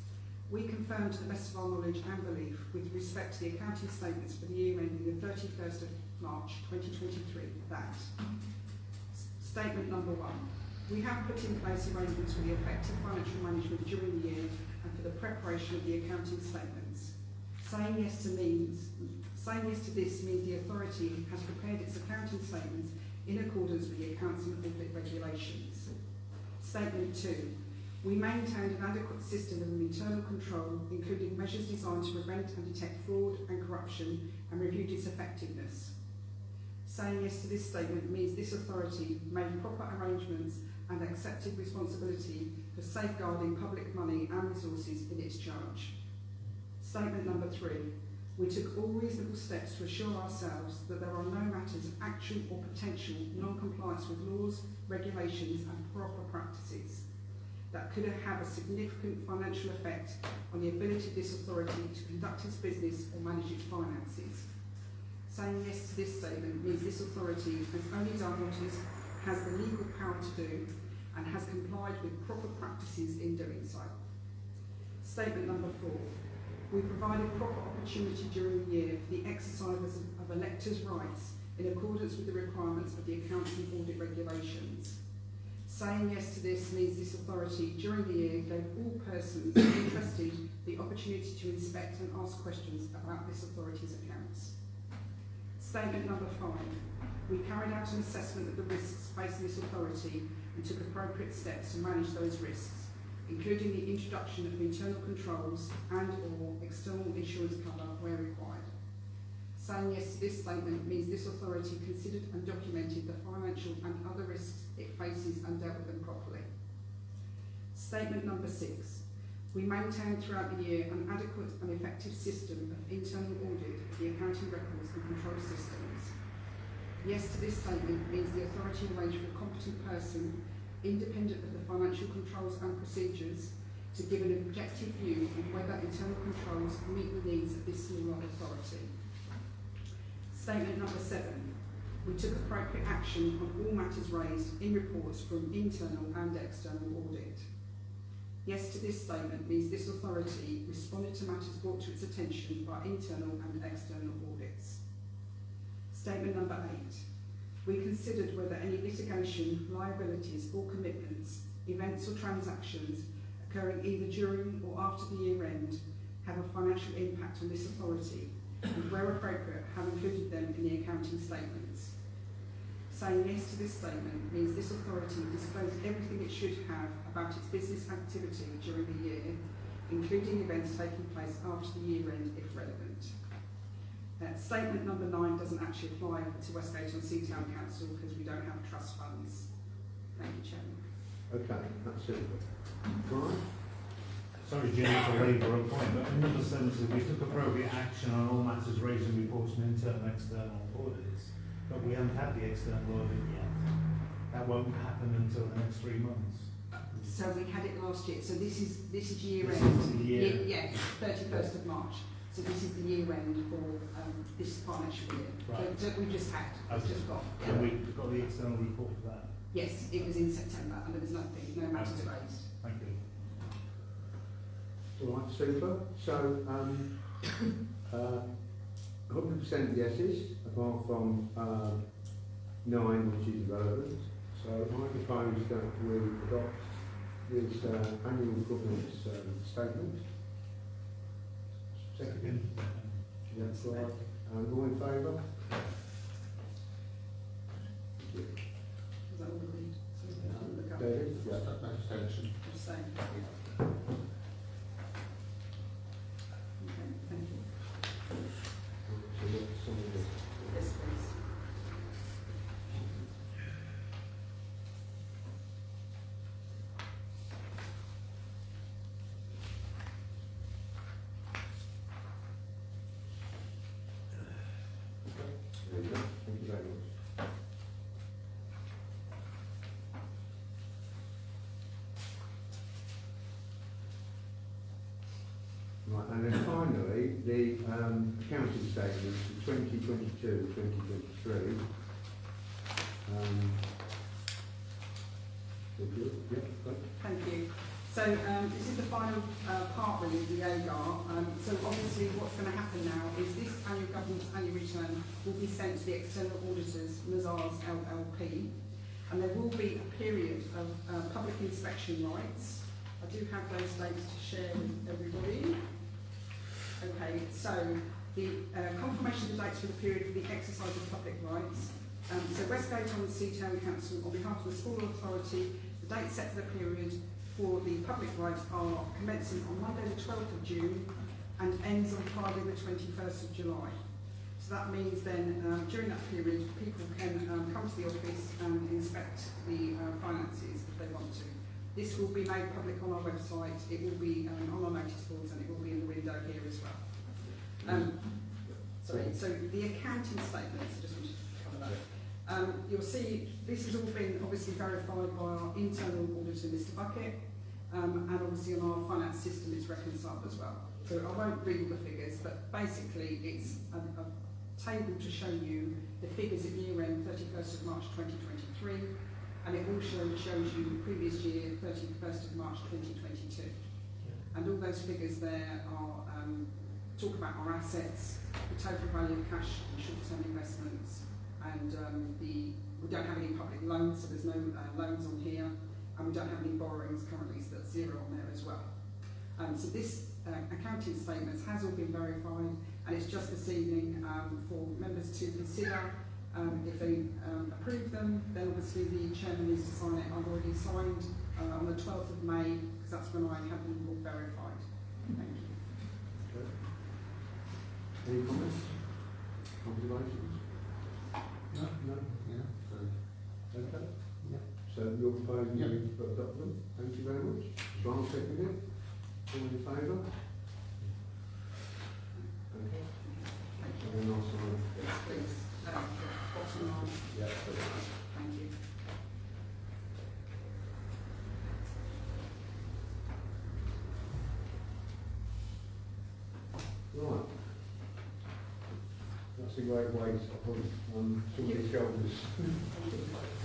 We confirm to the best of our knowledge and belief with respect to the accounting statements for the year ending the 31st of March 2023 that statement number 1, we have put in place arrangements for the effective financial management during the year and for the preparation of the accounting statements. Saying yes to this means the authority has prepared its accounting statements in accordance with the accounts and audit regulations. Statement 2. We maintained an adequate system of internal control, including measures designed to prevent and detect fraud and corruption, and reviewed its effectiveness. Saying yes to this statement means this authority made proper arrangements and accepted responsibility for safeguarding public money and resources in its charge. Statement number 3. We took all reasonable steps to assure ourselves that there are no matters of actual or potential non-compliance with laws, regulations and proper practices that could have a significant financial effect on the ability of this authority to conduct its business or manage its finances. Saying yes to this statement means this authority has only done what it has the legal power to do and has complied with proper practices in doing so. Statement number 4. We provided proper opportunity during the year for the exercise of electors' rights in accordance with the requirements of the accounting audit regulations. Saying yes to this means this authority during the year gave all persons interested the opportunity to inspect and ask questions about this authority's accounts. Statement number 5. We carried out an assessment of the risks facing this authority and took appropriate steps to manage those risks, including the introduction of internal controls and or external insurance cover where required. Saying yes to this statement means this authority considered and documented the financial and other risks it faces and dealt with them properly. Statement number 6. We maintained throughout the year an adequate and effective system of internal audit of the accounting records and control systems. Yes to this statement means the authority arranged for a competent person, independent of the financial controls and procedures, to give an objective view on whether internal controls meet the needs of this smaller authority. Statement number 7. We took appropriate action on all matters raised in reports from internal and external audit. Yes to this statement means this authority responded to matters brought to its attention by internal and external audits. Statement number 8. We considered whether any litigation, liabilities or commitments, events or transactions occurring either during or after the year end have a financial impact on this authority and where appropriate have included them in the accounting statements. Saying yes to this statement means this authority disclosed everything it should have about its business activity during the year, including events taking place after the year end if relevant. Statement number 9 doesn't actually apply to Westgate-on-Sea Town Council because we don't have trust funds. Thank you, Chairman. Okay, that's it. Right. Sorry, Jimmy, to labour a point, but in number 7 says we took appropriate action on all matters raised in reports from internal and external audits, but we haven't had the external audit yet. That won't happen until the next 3 months. So we had it last year. So this is year This end. is the year. Yeah, 31st of March. So this is the year end for this financial year. Right. So we just had. It's Okay. just got. Yeah. And we've got the external report for that. Yes, it was in September and there was nothing, no matters Okay. raised. Thank you. All right, super. So, 100% yeses, apart from 9, which is irrelevant. So I propose that we adopt this annual governance statement. Second. That's right. All in favour? Thank you. Was that all agreed? So we can look up. David? Yeah. Abstention. Abstain. Okay, thank you. So what's some of this? Yes, please. There you go. Thank you very much. Right, and then finally, the accounting statements for 2022, 2023. Yeah, great. Thank you. So this is the final part really of the AGAR. So obviously what's going to happen now is this annual governance annual return will be sent to the external auditors, Mazars LLP, and there will be a period of public inspection rights. I do have those dates to share with everybody. Okay, so the confirmation of the dates for the period for the exercise of public rights. So Westgate-on-Sea Town Council, on behalf of the school authority, the dates set for the period for the public rights are commencing on Monday the 12th of June and ends on Friday the 21st of July. So that means then during that period people can come to the office and inspect the finances if they want to. This will be made public on our website, it will be on our notice boards, and it will be in the window here as well. Sorry, so the accounting statements, I just wanted to cover that. You'll see this has all been obviously verified by our internal auditor, Mr. Bucket, and obviously on our finance system it's reconciled as well. So I won't read all the figures, but basically it's a table to show you the figures at year end 31st of March 2023, and it also shows you the previous year 31st of March 2022. And all those figures there are talk about our assets, the total value of cash and short-term investments, and we don't have any public loans, so there's no loans on here, and we don't have any borrowings currently, so that's zero on there as well. So this accounting statements has all been verified, and it's just this evening for members to consider. If they approve them, then obviously the chairman needs to sign it. I've already signed on the 12th of May, because that's when I have them all verified. Thank you. Okay. Any comments? Observations? No, no, yeah, so, Okay. yeah. So you're proposing Yeah. to adopt them? Thank you very much. Strong seconded. All in favour? Okay. And then I'll sign. Yes, please. Bottom line. Yeah. Thank you. Right. That's a great weight upon somebody's shoulders.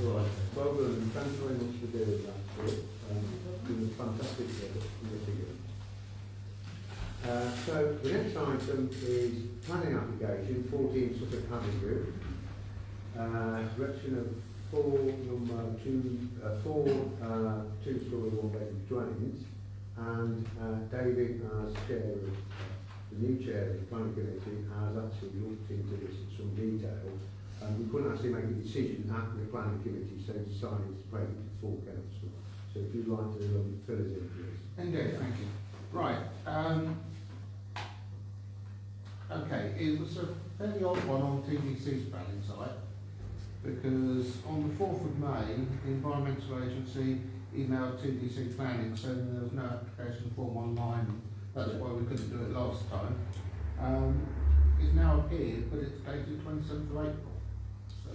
Right. Well done, and thanks very much for doing that, Stuart. Doing a fantastic job in the figure. So the next item is planning application 14 Suffolk Avenue. Direction of four two-storey one-bedroom dwellings, and David as chair of the new chair of the planning committee has actually looked into this in some detail, and we couldn't actually make a decision at the planning committee, so decided to take it to full council. So if you'd like to fill us in, please. Indeed, thank you. Right, okay, it was a fairly odd one on TDC's planning site, because on the 4th of May, the Environmental Agency emailed TDC planning saying there was no application form online. That's why we couldn't do it last time. It's now appeared, but it's dated 27th of April. So,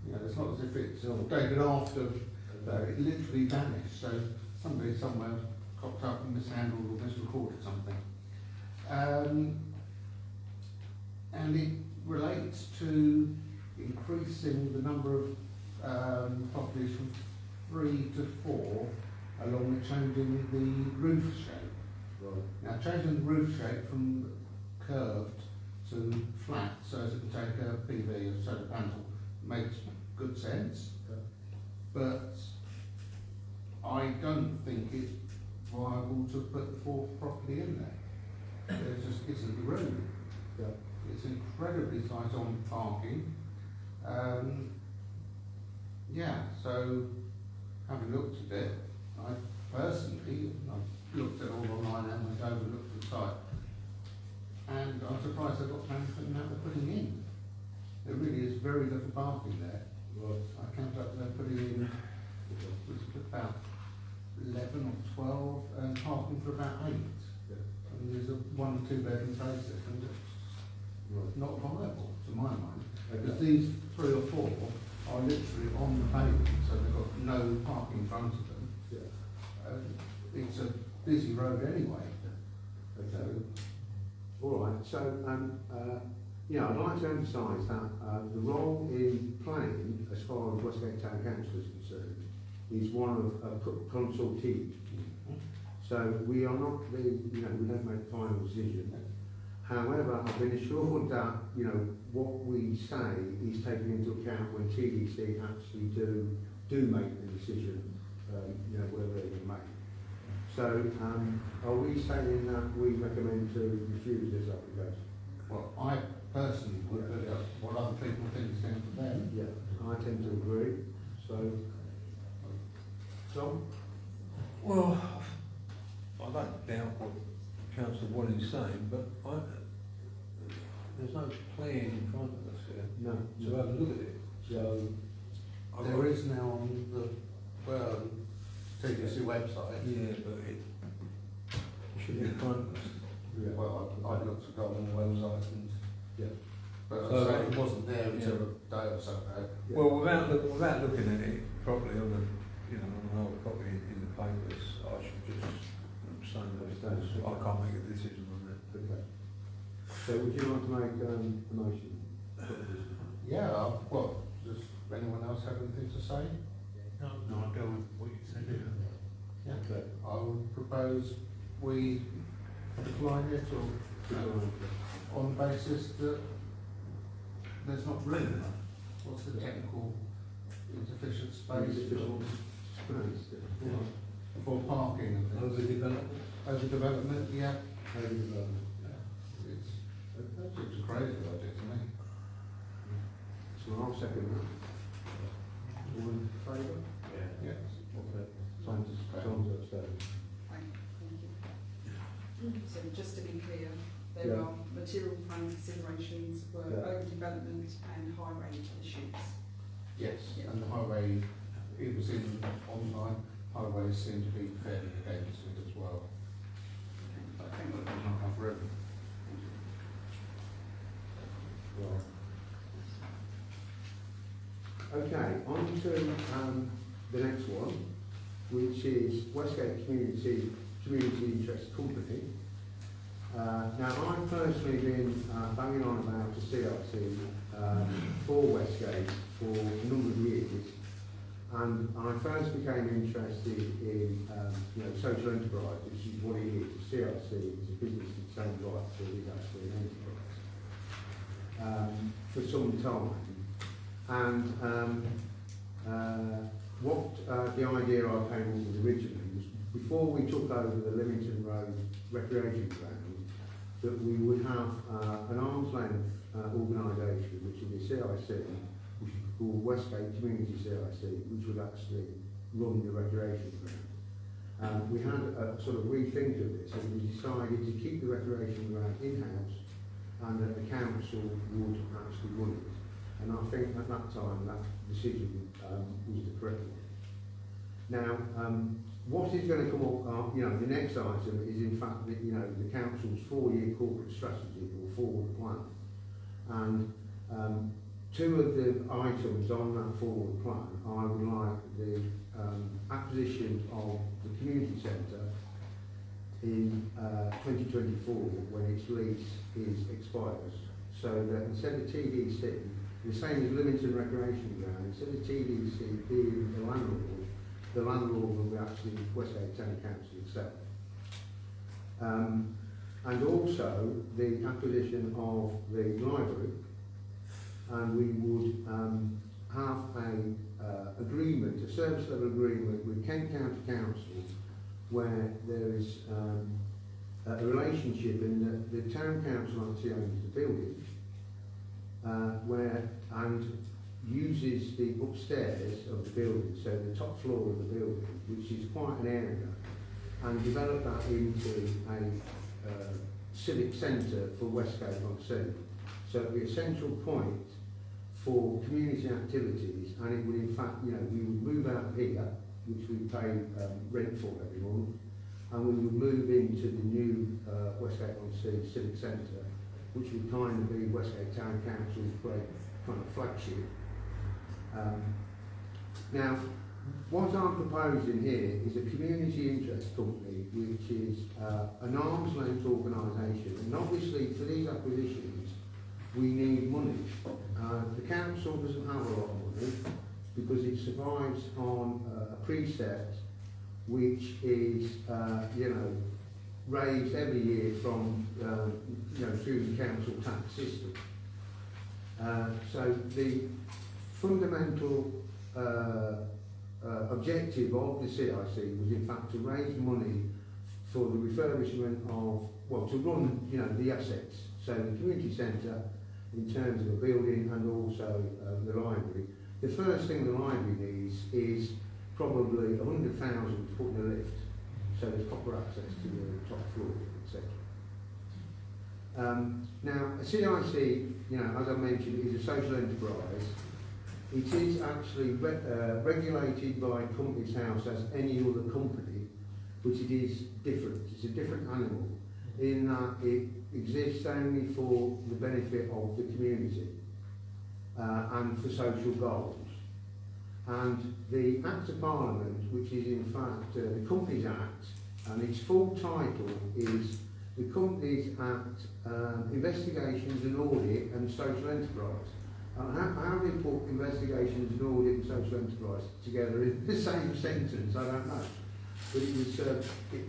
you know, it's not as if it's dated after, it literally vanished. So somebody somewhere cocked up and mishandled or misrecorded something. And it relates to increasing the number of properties from 3 to 4, along with changing the roof shape. Right. Now, changing the roof shape from curved to flat so as it can take a PV or solar panel makes good sense, but I don't think it's viable to put the fourth property in there. There just isn't the room. Yeah. It's incredibly tight on parking. Yeah, so having looked at it, I personally, I've looked at it all online and went over and looked at the site, and I'm surprised they've got plans for now they're putting in. There really is very little parking there. Right. I counted up they're putting in about 11 or 12 and parking for about 8. Yeah. And there's a 1 or 2 bedroom places, and it's Right. not viable to my mind. Okay. Because these 3 or 4 are literally on the pavement, so they've got no parking in front of them. Yeah. It's a busy road anyway. Okay. All right. So, yeah, I'd like to emphasise that the role in planning, as far as Westgate Town Council is concerned, is one of a consultee. So we are not the, we don't make the final decision. However, I've been assured that, what we say is taken into account when TDC actually do make the decision, whatever they're going to make. So, are we saying that we recommend to refuse this application? Well, I personally would, but what other people think is down to them. Yeah, I tend to agree. So, Tom? Well, I don't doubt what Councillor Walling's saying, but there's no plan in front of us here No. to have a look at it. So, There is now on the TDC website. yeah, but it should be in front of us. Yeah. Well, I looked at it on the website and, Yeah. but So, I say it wasn't there until a day or so ago. Yeah. Well, without looking at it properly on an old copy in the papers, I should just abstain because I can't make a decision on that. Okay. So would you like to make a motion? Yeah, well, does anyone else have anything to say? No, I'll go with what you said. Yeah. Okay. I would propose we decline it or on the basis that there's not room. What's the technical insufficient space for parking and things? Overdevelopment? Overdevelopment, yeah. Overdevelopment. It's a crazy idea to me. So I'll second that. All in favour? Yeah. Okay. Tom's abstaining. Thank you. So just to be clear, there Yeah. are material planning considerations for Yeah. overdevelopment and highway issues. Yes, Yeah. and the highway, it was in online, highways seem to be fairly against it as well. I think that there's not enough room. Right. Okay, on to the next one, which is Westgate Community Interest Company. Now, I've personally been banging on about the CRT for Westgate for a number of years, and I first became interested in social enterprise, which is what it is. The CRC is a business in its own right, so it is actually an enterprise. For some time, and what the idea I came up with originally was before we took over the Leamington Road recreation ground, that we would have an arm's length organisation, which would be CIC, which would be called Westgate Community CIC, which would actually run the recreation ground. We had a sort of rethink of this, and we decided to keep the recreation ground in-house, and that the council would actually run it. And I think at that time that decision was the correct one. Now, what is going to come up, the next item is in fact the council's 4-year corporate strategy or forward plan. And two of the items on that forward plan, I would like the acquisition of the community centre in 2024 when its lease expires, so that instead of TDC, the same as Leamington Recreation Ground, instead of TDC being the landlord will be actually Westgate Town Council itself. And also the acquisition of the library, and we would have a service level agreement with Kent County Council, where there is a relationship in that the town council actually owns the building, and uses the upstairs of the building, so the top floor of the building, which is quite an area, and develop that into a civic centre for Westgate-on-Sea. So it would be a central point for community activities, and it would in fact, we would move out here, which we pay rent for every month, and we would move into the new Westgate-on-Sea civic centre, which would kind of be Westgate Town Council's great kind of flagship. Now, what I'm proposing here is a community interest company, which is an arm's length organisation, and obviously for these acquisitions we need money. The council doesn't have a lot of money because it survives on a precept which is raised every year from through the council tax system. So the fundamental objective of the CIC was in fact to raise money for the refurbishment of, to run the assets. So the community centre in terms of a building and also the library. The first thing the library needs is probably 100,000 to put in a lift, so there's proper access to the top floor, etc. Now, a CIC, you know, as I mentioned, is a social enterprise. It is actually regulated by Companies House as any other company, but it is different. It's a different animal in that it exists only for the benefit of the community and for social goals. And the Act of Parliament, which is in fact the Companies Act, and its full title is the Companies Act, Investigations and Audit and Social Enterprise. How do you put investigations and audit and social enterprise together in the same sentence? I don't know. But it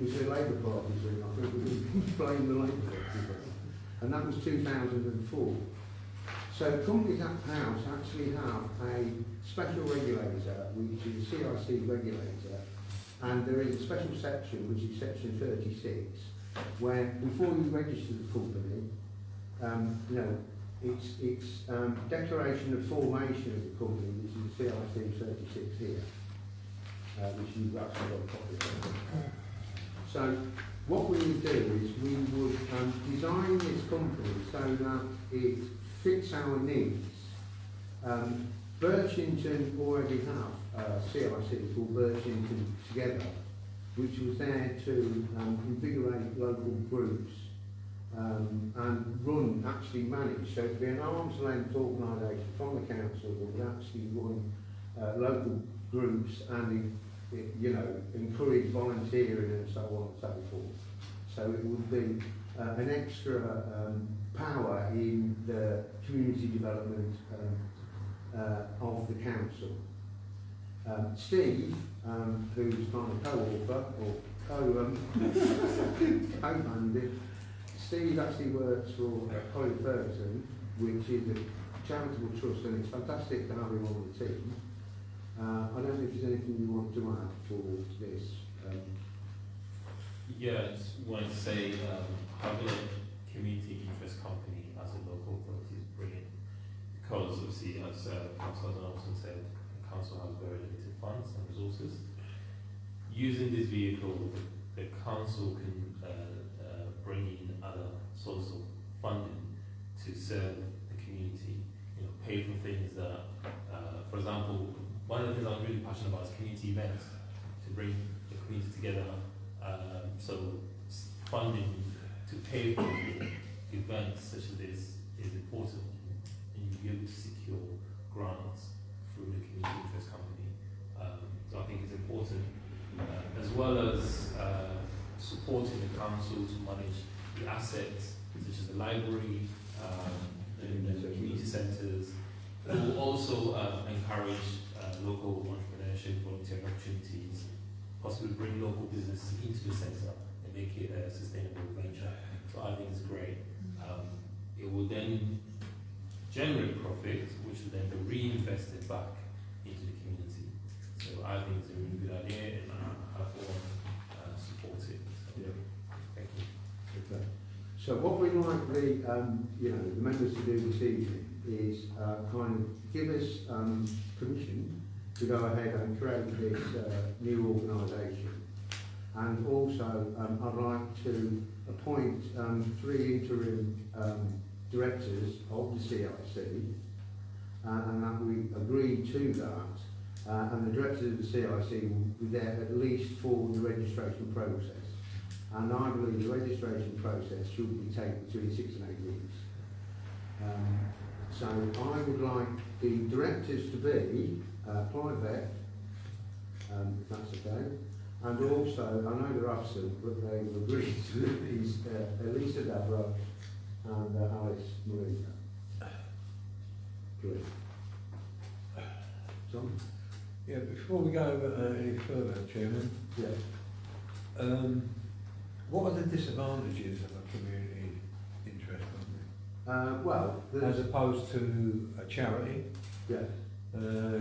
was a Labour Party thing, I think, we blame the Labour Party. And that was 2004. So Companies Act House actually have a special regulator, which is a CIC regulator, and there is a special section, which is section 36, where before you register the company, you know, it's declaration of formation of the company, which is CIC 36 here, which you've actually got a copy of. So what we would do is we would design this company so that it fits our needs. Birchington already have a CIC called Birchington Together, which was there to invigorate local groups and actually manage. So it would be an arm's length organisation from the council that would actually run local groups and, you know, encourage volunteering and so on and so forth. So it would be an extra power in the community development of the council. Steve, who's kind of co-author or co-mandate, Steve actually works for Colin Ferguson, which is a charitable trust, and it's fantastic to have him on the team. I don't know if there's anything you want to add for this. Yeah, I just wanted to say having a community interest company as a local authority is brilliant, because obviously, as Councillor Donaldson said, the council has very limited funds and resources. Using this vehicle, the council can bring in other sources of funding to serve the community. You know, pay for things that, for example, one of the things I'm really passionate about is community events, to bring the community together. So funding to pay for events such as this is important, and you'll be able to secure grants through the community interest company. So I think it's important, as well as supporting the council to manage the assets such as the library, and the community centres. It will also encourage local entrepreneurship, volunteering opportunities, possibly bring local businesses into the centre and make it a sustainable venture. So I think it's great. It will then generate profit, which will then be reinvested back into the community. So I think it's a really good idea, and I support it. So, yeah. Thank you. Okay. So what we'd like the the members to do this evening is kind of give us permission to go ahead and create this new organisation, and also I'd like to appoint 3 interim directors of the CIC, and that we agree to that, and the directors of the CIC will be there at least for the registration process. And I believe the registration process should be taken between 6 and 8 weeks. So I would like the directors to be Clive Beck, if that's okay, and also, I know they're absent, but they've agreed to is Elisa Dabra and Alice Marina. Good. John? Yeah, before we go any further, Chairman, Yeah. what are the disadvantages of a community interest company? Well, As opposed to a charity? yeah.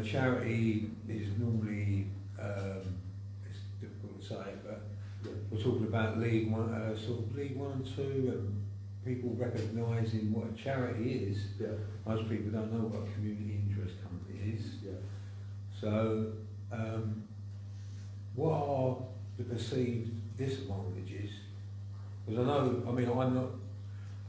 Charity is normally, it's difficult to say, but Yeah. we're talking about League One, sort of League 1 and 2, and people recognising what a charity is. Yeah. Most people don't know what a community interest company is. Yeah. So, what are the perceived disadvantages? Because I know, I mean, I'm not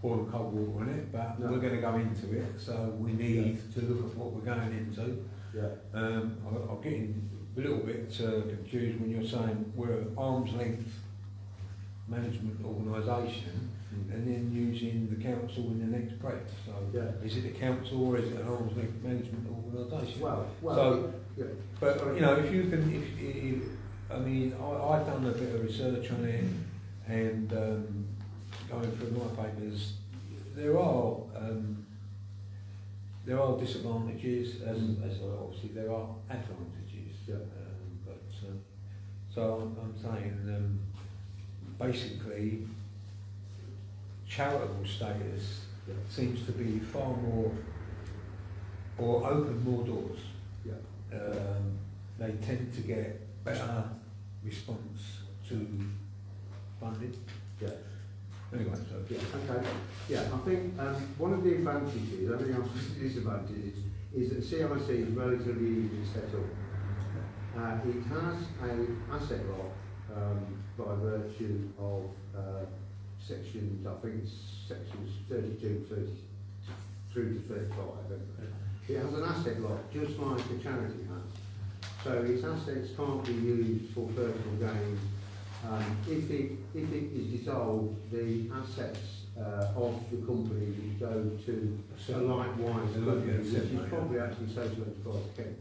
pour the cold water on it, but No. we're going to go into it, so we need to look at what we're going into. Yeah. I'm getting a little bit confused when you're saying we're an arm's length management organisation and then using the council in the next breath. So Yeah. is it the council or is it an arm's length management organisation? Well, So, yeah. but you know, if you can, if I mean, I've done a bit of research on it and going through my papers, there are disadvantages as well. Obviously there are advantages. Yeah. So I'm saying basically charitable status Yeah. seems to be far more, or open more doors. Yeah. They tend to get better response to funding. Yeah. Anyway, so Yeah, okay. Yeah, I think one of the advantages, I think the disadvantages, is that CIC is relatively easy to set up. It has an asset lock by virtue of sections, I think it's sections 32, 30 through to 35. It has an asset lock, just like a charity has. So its assets can't be used for personal gain. If it is dissolved, the assets of the company would go to a likewise company, which is probably actually social enterprise Kent.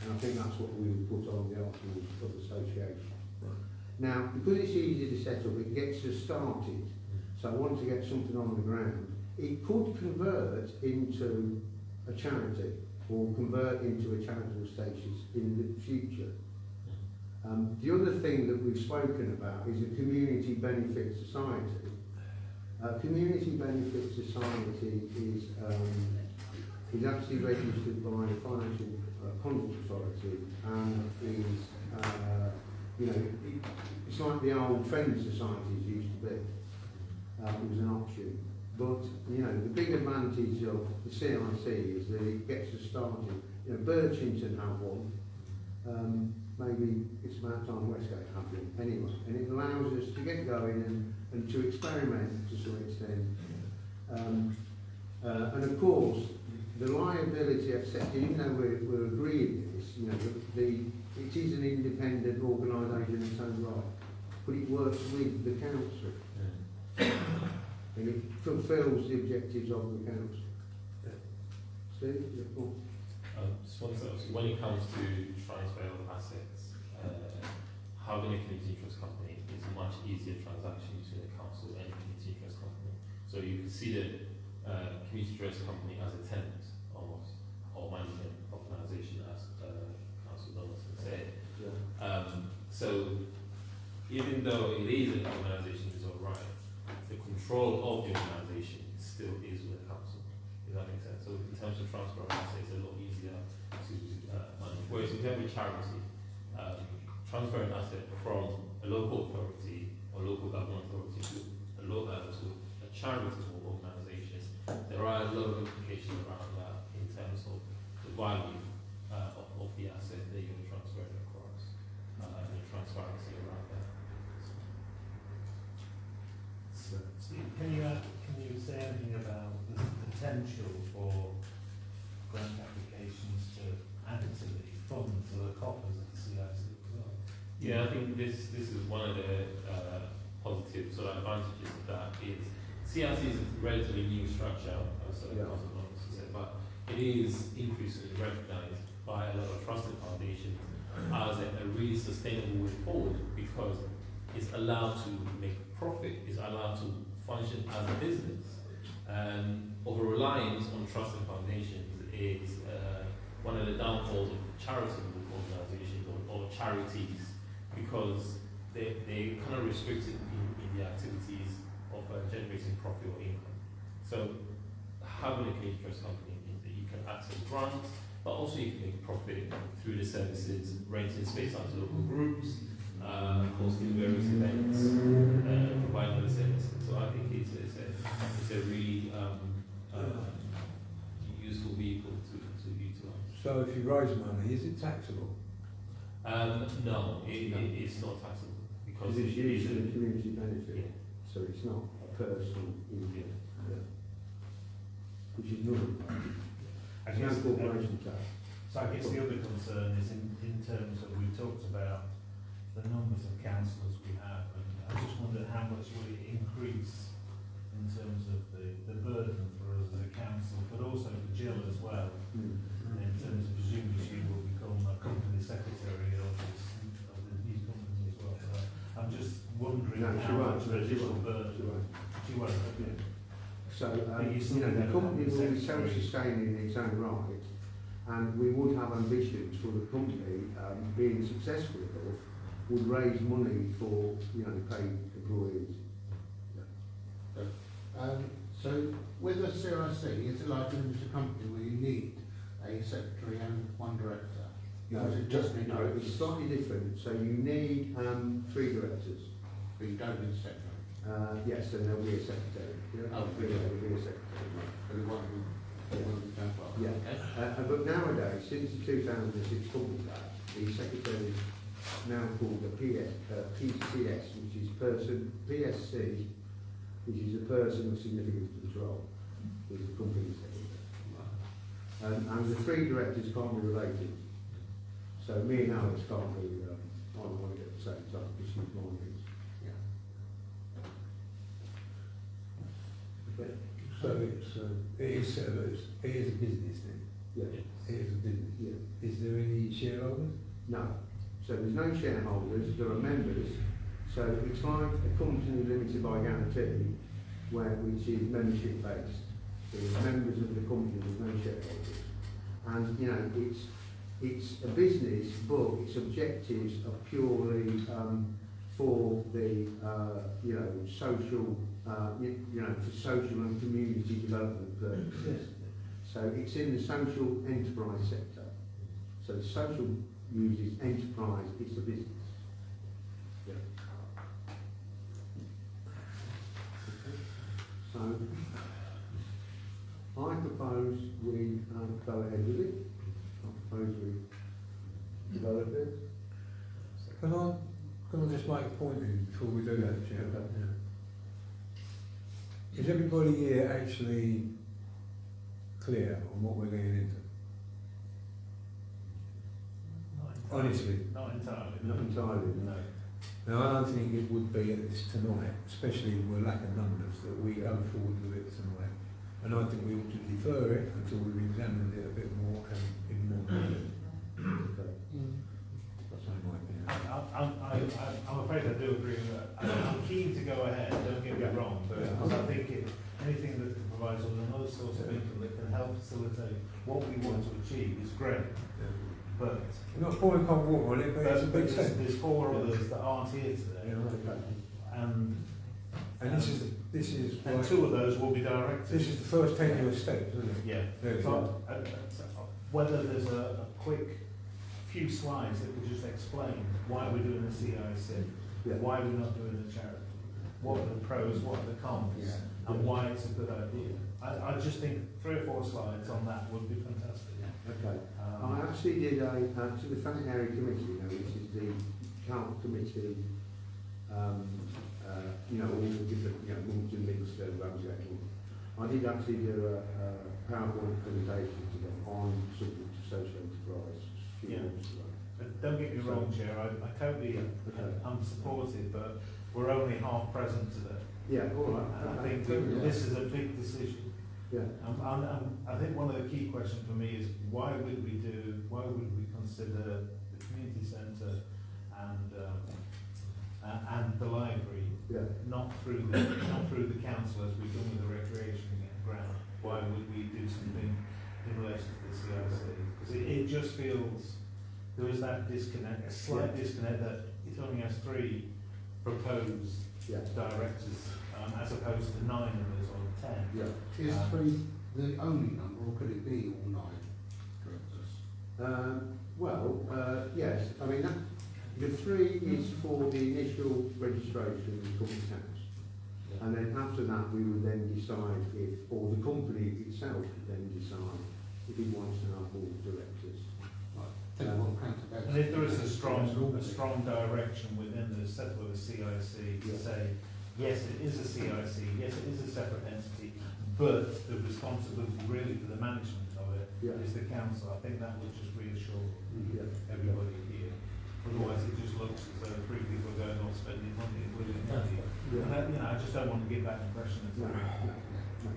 And I think that's what we would put on the articles of association. Now, because it's easy to set up, it gets us started. So once you get something on the ground, it could convert into a charity or convert into a charitable status in the future. The other thing that we've spoken about is a community benefit society. Community benefit society is actually registered by the Financial Conduct Authority and is, you know, it's like the old Friends Societies used to be. It was an option. But, you know, the big advantage of the CIC is that it gets us started. You know, Birchington have one. Maybe it's about time Westgate have one anyway. And it allows us to get going and to experiment to some extent. And of course, the liability accepted, even though we're agreeing this, you know, it is an independent organisation in its own right, but it works with the council. And it fulfils the objectives of the council. Steve, your thoughts? Just one second. So when it comes to transfer of assets, having a community interest company is a much easier transaction between the council and a community interest company. So you consider community interest company as a tenant almost, or management organisation, as Council Donaldson said. Yeah. So even though it is an organisation, it's all right, the control of the organisation still is with the council. Does that make sense? So in terms of transfer of assets, it's a lot easier to manage. Whereas in terms of charity, transfer an asset from a local authority or local government authority to a charitable organisation, there are a lot of implications around that in terms of the value of the asset that you're transferring across and the transparency around that. Steve, can you say anything about the potential for grant applications to add to the funds or the coffers of the CIC as well? Yeah, I think this is one of the positive sort of advantages of that is CIC is a relatively new structure, as Council Donaldson said, but it is increasingly recognised by a lot of trusted foundations as a really sustainable way forward because it's allowed to make profit, it's allowed to function as a business. Over reliance on trusted foundations is one of the downfalls of charitable organisations or charities because they kind of restricted in the activities of generating profit or income. So having a community trust company means that you can access grants, but also you can make profit through the services, renting space out to local groups, hosting various events, providing other services. So I think it's a really useful vehicle to utilise. So if you raise money, is it taxable? No, it's not taxable because Because it's used for the community benefit. Yeah. So so it's not a personal income, which is normal. I It's no guess, corporation tax. so I guess the other concern is in terms of, we've talked about the numbers of councillors we have, and I just wondered how much will it increase in terms of the burden for us as a council, but also for Jill as well, in terms of presumably she will become a company secretary of the new company as well. So I'm just wondering No, she how won't, much no, she additional won't, burden. she won't. She won't, okay. So, But you you still know, the have company a will be secretary. self-sustaining in its own right, and we would have ambitions for the company, being successful enough, would raise money for, paid employees. So with a CIC, is it like a limited company where you need a secretary and one director? Or is it just need No, directors? it's slightly different. So you need 3 directors. But you don't need a secretary. Yes, and there'll be a secretary. Oh, There'll be a secretary. But it won't be done well. Yeah. Okay. But nowadays, since the 2006 Companies Act, the secretary is now called a PCS, which is PSC, which is a person of significant control, is the company secretary. And the 3 directors can't be related. So me and Alice can't be on one at the same time because she's mornings. So it is a business then? Yeah. It is a business. Yeah. Is there any shareholders? No. So there's no shareholders, there are members. So it's like a company limited by guarantee, which is membership based. So there's members of the company, there's no shareholders. And it's a business, but its objectives are purely for the social, for social and community development purposes. So it's in the social enterprise sector. So the social uses enterprise, it's a business. Yeah. So I propose we go ahead with it. I propose we develop it. Can I just make a point in before we do that, Chair? Okay. Yeah. Is everybody here actually clear on what we're getting into? Honestly. Not entirely. Not entirely, no. Now, I don't think it would be at this tonight, especially with lack of numbers, that we go forward with it tonight. And I think we ought to defer it until we've examined it a bit more and in more detail. Okay. That's my opinion. I'm afraid I do agree with that. I'm keen to go ahead, don't get me wrong, but I think anything that provides another source of income that can help facilitate what we want to achieve is great. But We're not pouring cold water on it, but it's a big step. there's 4 others that aren't here today, Yeah, right. and this is and like, 2 of those will be directors. this is the first tenuous step, isn't it? Yeah. There we So, go. whether there's a quick few slides that could just explain why we're doing the CIC, Yeah. why we're not doing the charity, what are the pros, what are the cons, and why it's a good idea. I just think 3 or 4 slides on that would be fantastic. Okay. I actually did to the Thanet Area Committee, which is the council committee, all the different, Moulton, Minster, Ramsgate. I did actually do a PowerPoint presentation to them on subject of social enterprise a few months ago. But don't get me wrong, Chair, I totally I'm supportive, but we're only half present today. Yeah, all right. And I Okay. think this is a big decision. Yeah. I think one of the key questions for me is why would we consider the community centre and the library not through the council as we've done with the recreation ground? Why would we do something in relation to the CIC? Because it just feels there is that disconnect, a slight disconnect that it only has 3 proposed directors as opposed to 9 others or 10. Yeah. Is 3 the only number, or could it be all 9 directors? Yes. I mean, the 3 is for the initial registration of company tax. And then after that, we would then decide or the company itself would then decide if it wants to have more directors. And if there is a strong direction within the setup of the CIC to say yes, it is a CIC, yes, it is a separate entity, but the responsibility really for the management of it Yeah. is the council. I think that would just reassure Yeah. everybody here. Otherwise, it just looks as though three people are going off spending money, willy-nilly. And that, you know, I just don't want to give that impression as No, well. no.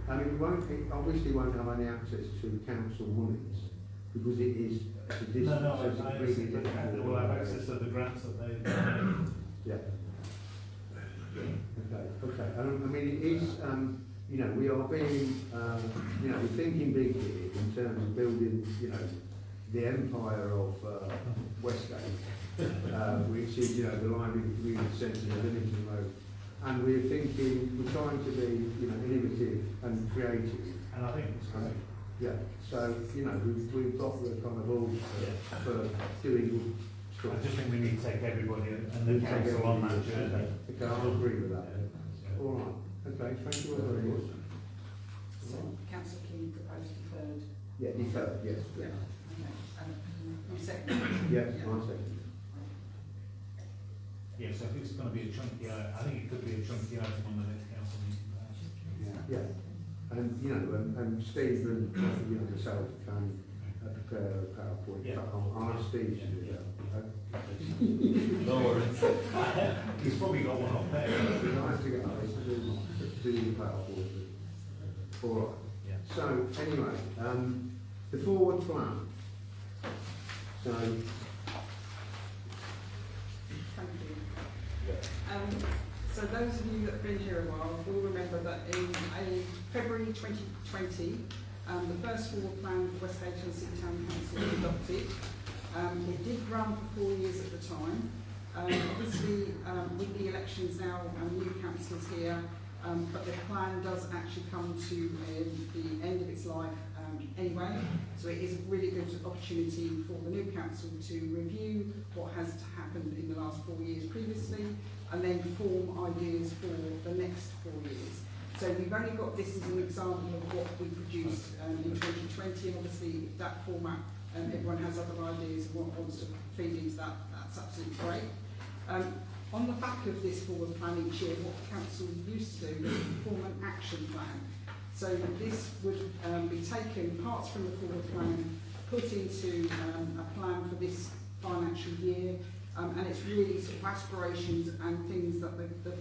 I mean, it obviously won't have any access to council monies because it is a distance. No, so it's I completely understand, but they different. will have access to the grants that they make. Yeah. Okay. I mean, it is, you know, we are being, you know, we're thinking big here in terms of building, you know, the empire of Westgate, which is, you know, the library community centre, the Livingston Road. And we're thinking, we're trying to be, you know, innovative and creative. And I think it's great. Yeah, so, you know, we've got the kind of all for doing stuff. I just think we need to take everybody and the council on that journey. Okay, I'll agree with that. Yeah. All right, okay, thank you all very much. So Councillor King proposed deferred. Yeah, deferred, yes. Yeah. Okay. You second? Yes, one second. Yeah, so if it's going to be a chunky item, I think it could be a chunky item on the next council meeting. Yeah, and, you know, and Steve and, you know, myself can prepare a PowerPoint. Yeah. I'll ask Steve to do that. No worries. He's probably got one up there. It'd be nice to get Alice to do the PowerPoint. All right. Yeah. So, anyway, the forward plan. So, Thank you. So those of you that have been here a while will remember that in February 2020, the first forward plan for Westgate-on-Sea Town Council was adopted. It did run for 4 years at the time. Obviously, with the elections now, new councillors here, but the plan does actually come to the end of its life anyway. So it is a really good opportunity for the new council to review what has happened in the last 4 years previously, and then form ideas for the next 4 years. So we've only got this as an example of what we produced in 2020, and obviously if that format, everyone has other ideas and what wants to feed into that, that's absolutely great. On the back of this forward plan each year, what the council used to do is form an action plan. So this would be taken, parts from the forward plan, put into a plan for this financial year, and it's really sort of aspirations and things that the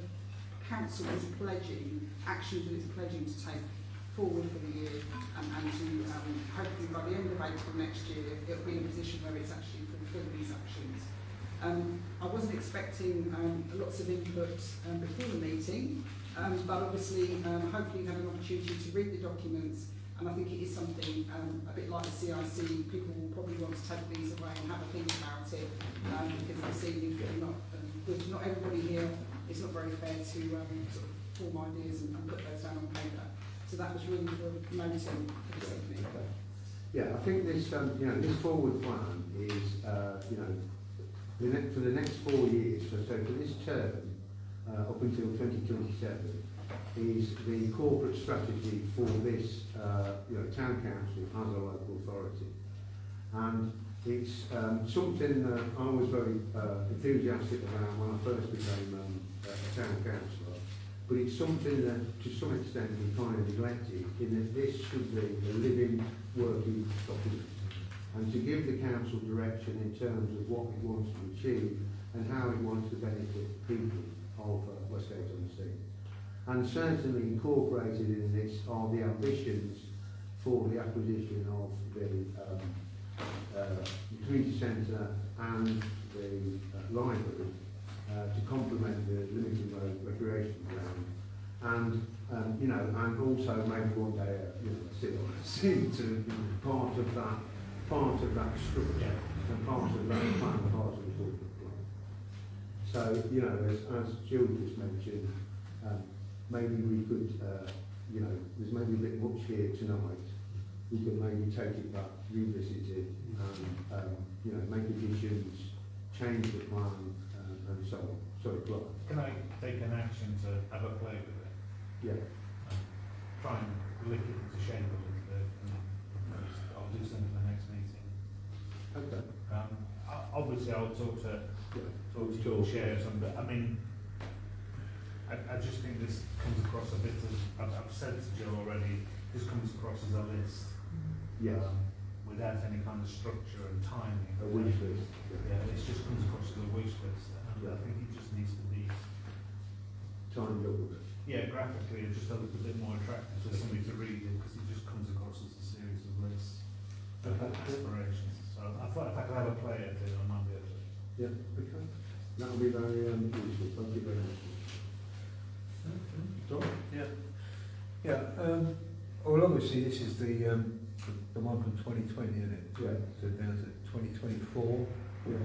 council is pledging, actions that it's pledging to take forward for the year, and to hopefully by the end of April next year, it'll be in a position where it's actually fulfilling these actions. I wasn't expecting lots of input before the meeting, but obviously, hopefully you had an opportunity to read the documents, and I think it is something a bit like the CIC. People will probably want to take these away and have a think about it, because this evening, with not everybody here, it's not very fair to sort of form ideas and put those down on paper. So that was really for noting for this evening. yeah, I think this, you know, this forward plan is, you know, for the next 4 years, so for this term, up until 2027, is the corporate strategy for this, you know, town council as a local authority. And it's something that I was very enthusiastic about when I first became a town councillor, but it's something that to some extent we kind of neglected, in that this should be a living, working document, and to give the council direction in terms of what it wants to achieve and how it wants to benefit people of Westgate-on-Sea. And certainly incorporated in this are the ambitions for the acquisition of the community centre and the library to complement the Livingston Road recreation ground, and you know, and also maybe one day you know, CIC to be part of that structure and part of that plan, part of the corporate plan. So you know, as Jill just mentioned, maybe we could, you know, there's maybe a bit much here tonight. We could maybe take it back, revisit it, and you know, make additions, change the plan, and so on. Sorry, Clark. Can I take an action to have a play with it? Yeah. Try and lick it into shape a little bit, and I'll do something for the next meeting. Okay. Obviously I'll talk to Yeah. your shares, but I mean, I just think this comes across a bit as, I've said to Joe already, this comes across as a list. Yes. Without any kind of structure and timing. A wish list. Yeah, it just comes across as a wish list, and I think it just needs to be, Timed up a bit. yeah, graphically, just a little bit more attractive for somebody to read it, because it just comes across as a series of lists of aspirations. So I thought if I could have a play at it, I might be able to. Yeah, okay. That'll be very useful. Thank you very much. Tom? Yeah, well obviously this is the one from 2020, isn't it? Yeah. So down to 2024 Yeah.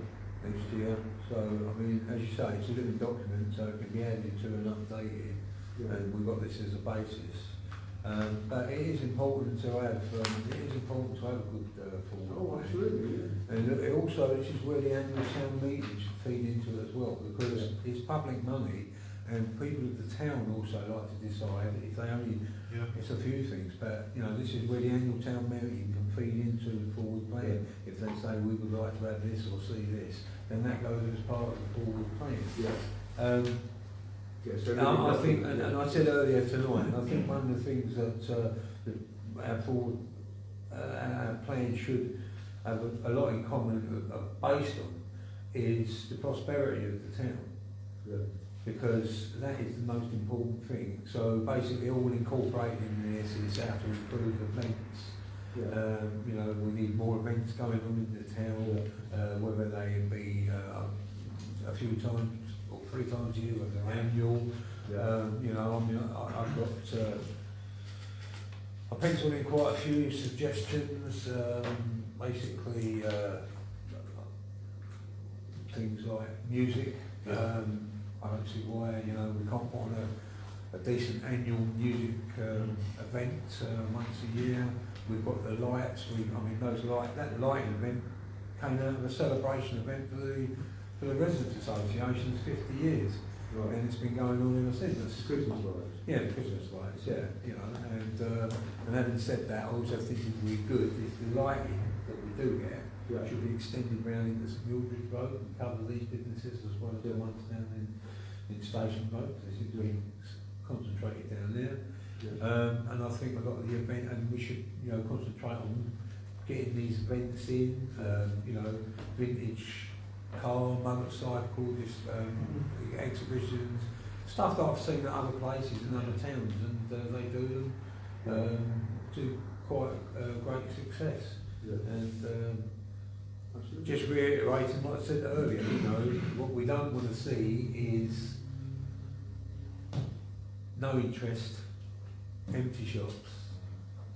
next year. So, I mean, as you say, it's a living document, so it can be added to and updated, Yeah. and we've got this as a basis. But it is important to have, a good forward Oh, plan. absolutely, yeah. And it also, this is where the annual town meeting should feed into it as well, because it's public money, and people of the town also like to decide if they only, it's a few things, but you know, this is where the annual town meeting can feed into the forward plan. If they say we would like to have this or see this, then that goes as part of the forward plan. Yeah. Yeah, so I think, and I said earlier tonight, I think one of the things that our forward our plan should have a lot in common, based on, is the prosperity of the town. Yeah. Because that is the most important thing. So basically all incorporated in this is how to improve events. Yeah. You know, we need more events going on in the town, whether they be a few times or 3 times a year, whether they're annual. Yeah. You know, I mean, I've got, I penciled in quite a few suggestions, basically things like music. I don't see why, you know, we can't put on a decent annual music event once a year. We've got the lights, that lighting event came out of a celebration event for the Residents Association's 50 years. Right. And it's been going on ever since. Christmas lights. Yeah, the Christmas lights, yeah, you know, and having said that, I also think it would be good if the lighting that we do get should be extended round into St Mildred Road and cover these businesses as well as the ones down in Station Road. They seem to be concentrated down there. Yeah. And I think a lot of the event, and we should, you know, concentrate on getting these events in, you know, vintage car, motorcycle, exhibitions, stuff that I've seen at other places in other towns, and they do them to quite great success. Yeah. And Absolutely. just reiterating what I said earlier, you know, what we don't want to see is no interest, empty shops,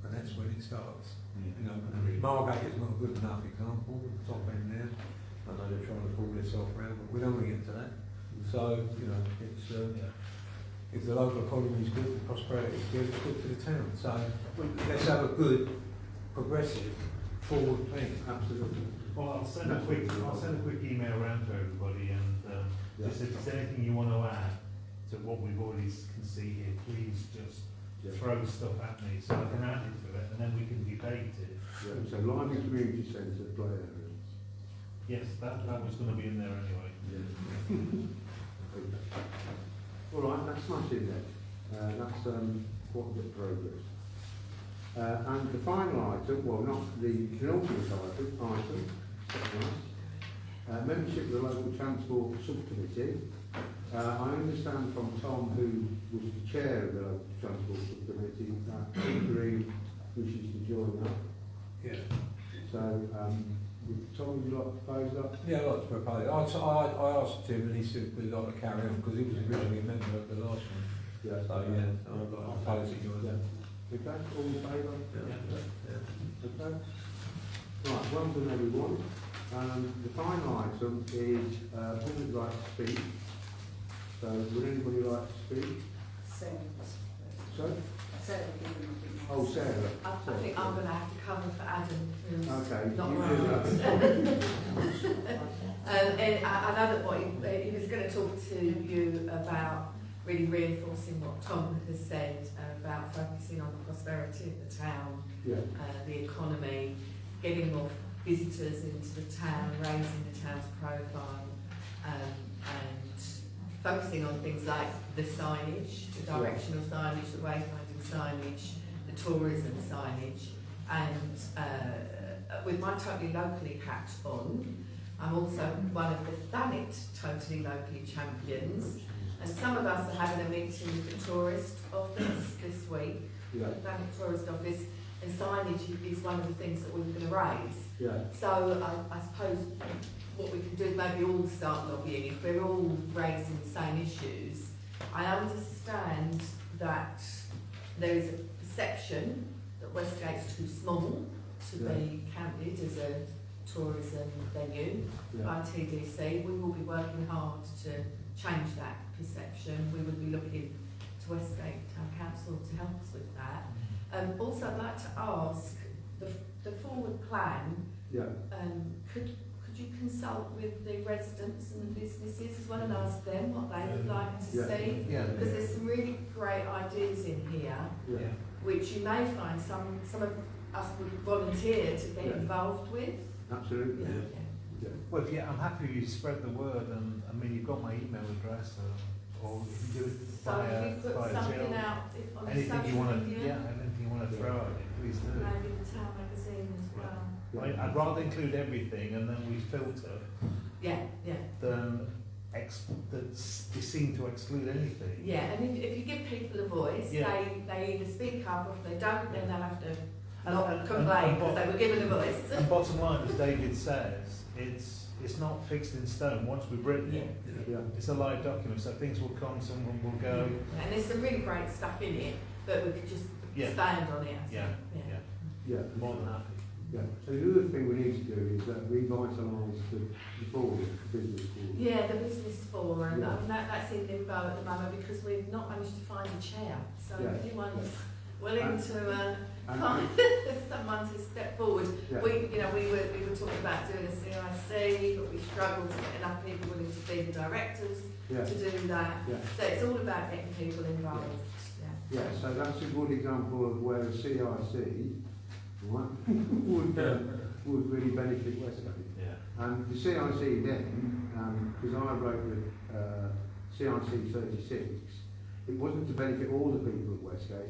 and that's when it starts. You know, Margate is not a good enough example, the top end there. I know they're trying to pull this off round, but we don't want to get to that. So, you know, it's if the local economy is good, the prosperity is good, it's good for the town. So let's have a good, progressive, forward plan. Absolutely. Well, I'll send a quick email around to everybody, and just if there's anything you want to add to what we've already can see here, please just throw stuff at me so I can add it to it, and then we can debate it. Yeah. So Lively Community Centre play area. Yes, that was going to be in there anyway. All right, that's smashing then. That's quite a bit of progress. And the final item, well, not the penultimate item, membership of the local transport subcommittee. I understand from Tom, who was the chair of the local transport subcommittee, that Green wishes to join up. Yeah. So, Tom, would you like to propose that? Yeah, I'd like to propose it. I asked him, and he said we'd like to carry on because he was originally a member of the last one. Yeah. So yeah, I'd like to propose it. Okay, all in favour? Yeah. Okay. Right, well done everyone. The final item is public right to speak. So would anybody like to speak? Sorry? Oh, Sarah. I think I'm going to have to cover for Adam, who's Okay, not you do around. that. And I know that what he was going to talk to you about really reinforcing what Tom has said about focusing on the prosperity of the town, Yeah. the economy, getting more visitors into the town, raising the town's profile, and focusing on things like the signage, the directional signage, the wayfinding signage, the tourism signage, and with my totally locally hat on, I'm also one of the Thanet Totally Locally champions, and some of us are having a meeting with the tourist office this week, Yeah. the Thanet tourist office, and signage is one of the things that we were going to raise. Yeah. So I suppose what we can do is maybe all start lobbying if we're all raising the same issues. I understand that there is a perception that Westgate's too small to be counted as a tourism venue by TDC. We will be working hard to change that perception. We would be looking to Westgate Town Council to help us with that. Also, I'd like to ask the forward plan. Yeah. Could you consult with the residents and the businesses as well and ask them what they would like to see? Yeah. Because there's some really great ideas in here, Yeah. which you may find some of us would volunteer to get involved with. Absolutely. Yeah. Well, I'm happy if you spread the word, and I mean, you've got my email address, or you can do it So via if you put something Jill. out on the Anything you social want to, media, anything you want to throw at it, please do. maybe the town magazine as well. I'd rather include everything, and then we filter Yeah. than they seem to exclude anything. Yeah, and if you give people a voice, they either speak up, or if they don't, then they'll have to not complain because they were given a voice. And bottom line, as David says, it's not fixed in stone. Once we've written it, it's a live document, so things will come, someone will go. Yeah, and there's some really great stuff in it, but we could just stand on it. I think. Yeah. More than happy. Yeah. So the other thing we need to do is revitalise the forum, the business forum. Yeah, the business forum. I mean, that's in limbo at the moment because we've not managed to find a chair. So if anyone's willing to find someone to step forward. We were talking about doing a CIC, but we struggled to get enough people willing to be the directors to do that. So it's all about getting people involved. Yeah, so that's a good example of where a CIC would really benefit Westgate. And the CIC then, because I wrote the CIC 36, it wasn't to benefit all the people at Westgate,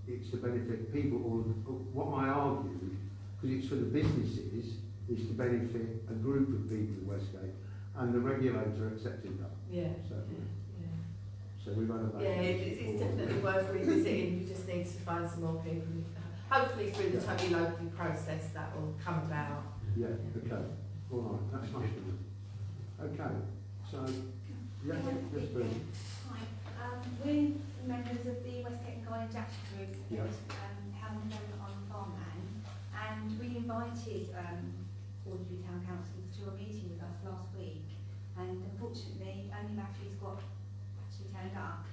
it's to benefit people, or what I argue, because it's for the businesses, is to benefit a group of people at Westgate, and the regulator accepted that. So we've had a it's definitely worth revisiting. You just need to find some more people. Hopefully through the totally locally process that will come about. Yeah, okay. All right, that's nice of you. Okay, so, yes, please. Hi, we're members of the Westgate-on-Sea Action Group that was held in Devon on farmland, and we invited Waterbury Town Council to a meeting with us last week, and unfortunately only Matthew's actually turned up,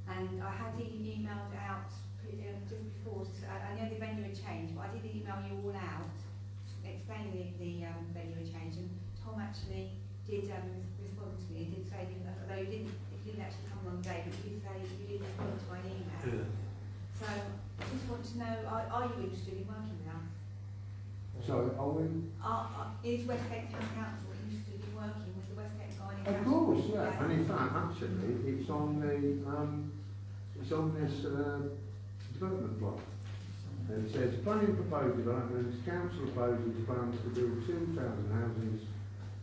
and I had emailed out just before, I know the venue had changed, but I did email you all out explaining the venue had changed, and Tom actually did respond to me and did say, although you didn't actually come on the day, but you did say you did respond to my email. So I just want to know, are you interested in working with us? So are we? Is Westgate Town Council interested in working with the Westgate-on-Sea? Of course, yeah. And in fact, actually, it's on this development block. And it says, planning proposed developments, council opposes plans to build 2,000 houses.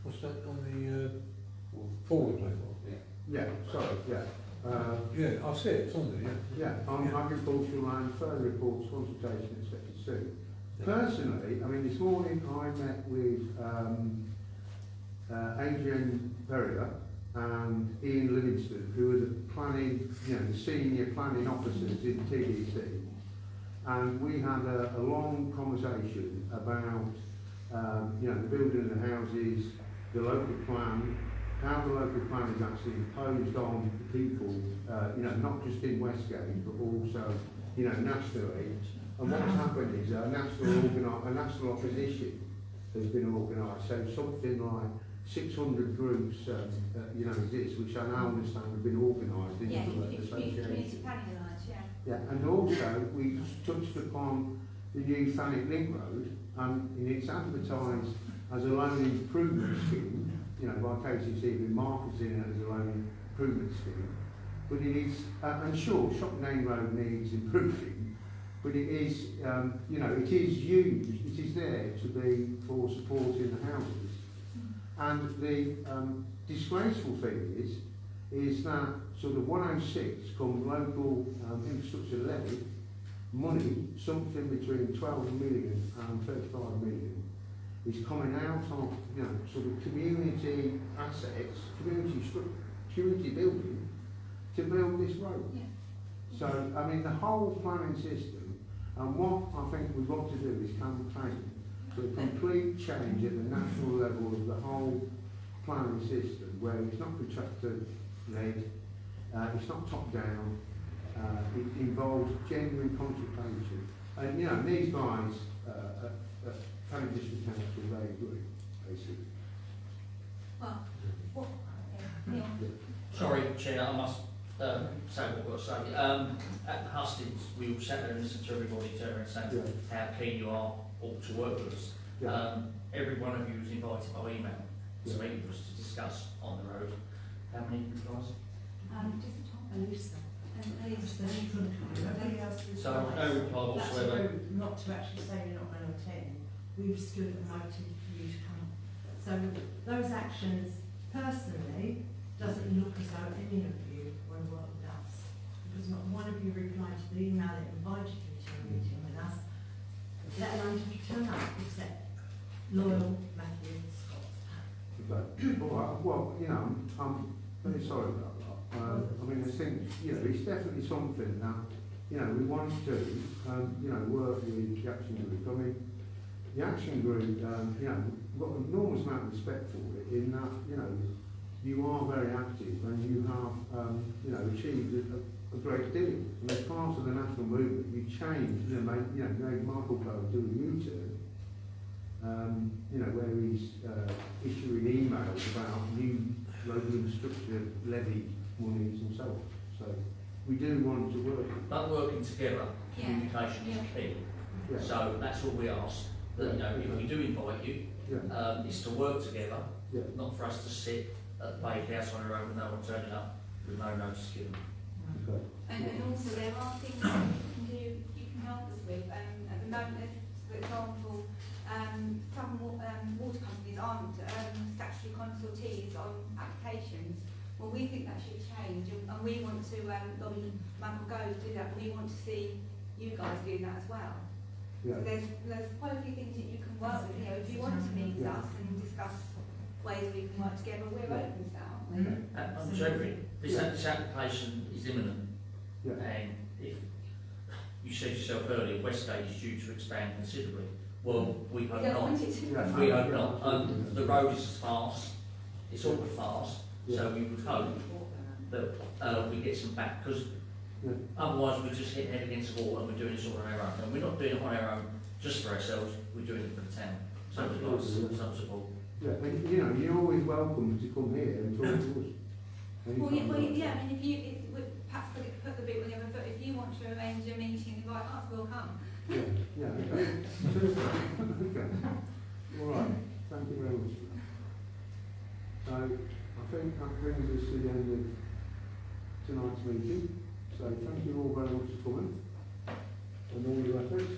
What's that on the forward platform? Yeah, sorry, I see it, it's on there, on agricultural land, further reports, consultation expected soon. Personally, I mean, this morning I met with Adrian Perrier and Ian Livingston, who are the planning, the senior planning officers in TDC. And we had a long conversation about, the building of the houses, the local plan, how the local plan is actually imposed on people, not just in Westgate, but also, nationally. And what's happened is a national opposition has been organised. So something like 600 groups, exist, which I now understand have been organised into associations. Yeah, and also we touched upon the new Thanet Link Road, and it's advertised as a loan improvement scheme, by KCC, been marketing it as a loan improvement scheme, but it is, and sure, Shop Lane Road needs improving, but it is, you know, it is used, it is there to be for supporting the houses. And the disgraceful thing is that sort of 106 come local infrastructure levy money, something between 12 million and 35 million, is coming out of, you know, sort of community assets, community building, to build this road. Yeah. So, I mean, the whole planning system, and what I think we've got to do is campaign for a complete change at the national level of the whole planning system, where it's not contractor-led, it's not top-down, it involves genuine consultation. And, you know, these guys at Planning District Council, they agree, basically. Well, what, Neil? Sorry, Chair, I must say what I've got to say. At the Hustings, we all sat there and listened to everybody turn and saying how keen you are all to work with us. Yeah. Every one of you was invited by email to meet with us to discuss on the road. How many of you guys? Just the top. And Lisa. So no reply whatsoever. Not to actually say you're not going to attend. We've stood and waited for you to come. So those actions, personally, doesn't look as though any of you want to work with us. Because not one of you replied to the email that invited you to a meeting with us, let alone to turn up, except loyal Matthew Scott. Okay. All right. Well, you know, I'm very sorry about that. I mean, I think, you know, it's definitely something that, you know, we want to, you know, work with the action group. I mean, the action group, you know, we've got an enormous amount of respect for it in that, you know, you are very active and you have, you know, achieved a great deal. And as part of the national movement, you changed, you know, made Michael Cove do a U-turn, you know, where he's issuing emails about new local infrastructure levy monies and so on. So we do want to work. But working together, communication is key. Yeah. So that's all we ask. That, you know, if we do invite you, it's to work together, not for us to sit at the bakehouse on our own with no one turning up with no notice given. Okay. And also there are things that you can help us with. At the moment, for example, some water companies aren't statutory consultees on applications. Well, we think that should change, and we want to lobby Michael Gove to do that. We want to see you guys do that as well. Yeah. So there's quite a few things that you can work with. You know, if you want to meet with us and discuss ways we can work together, we're open to that, aren't we? I'm sure this application is imminent, and if you said yourself earlier, Westgate is due to expand considerably. Well, we hope don't not. want it to. We hope not. The road is fast. It's all fast. So we would hope that we get some back, because otherwise we're just hitting head against the wall and we're doing this all on our own. And we're not doing it on our own just for ourselves, we're doing it for the town. So we'd like some support. Yeah, and you know, you're always welcome to come here and talk to us. Well, yeah, I mean, if perhaps put the bit with the other foot, if you want to arrange a meeting and invite us, we'll come. Yeah, okay. Okay. All right, thank you very much. So, I think that brings us to the end of tonight's meeting. So, thank you all very much for coming and all your efforts.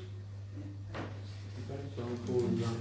Okay, so I'm calling that.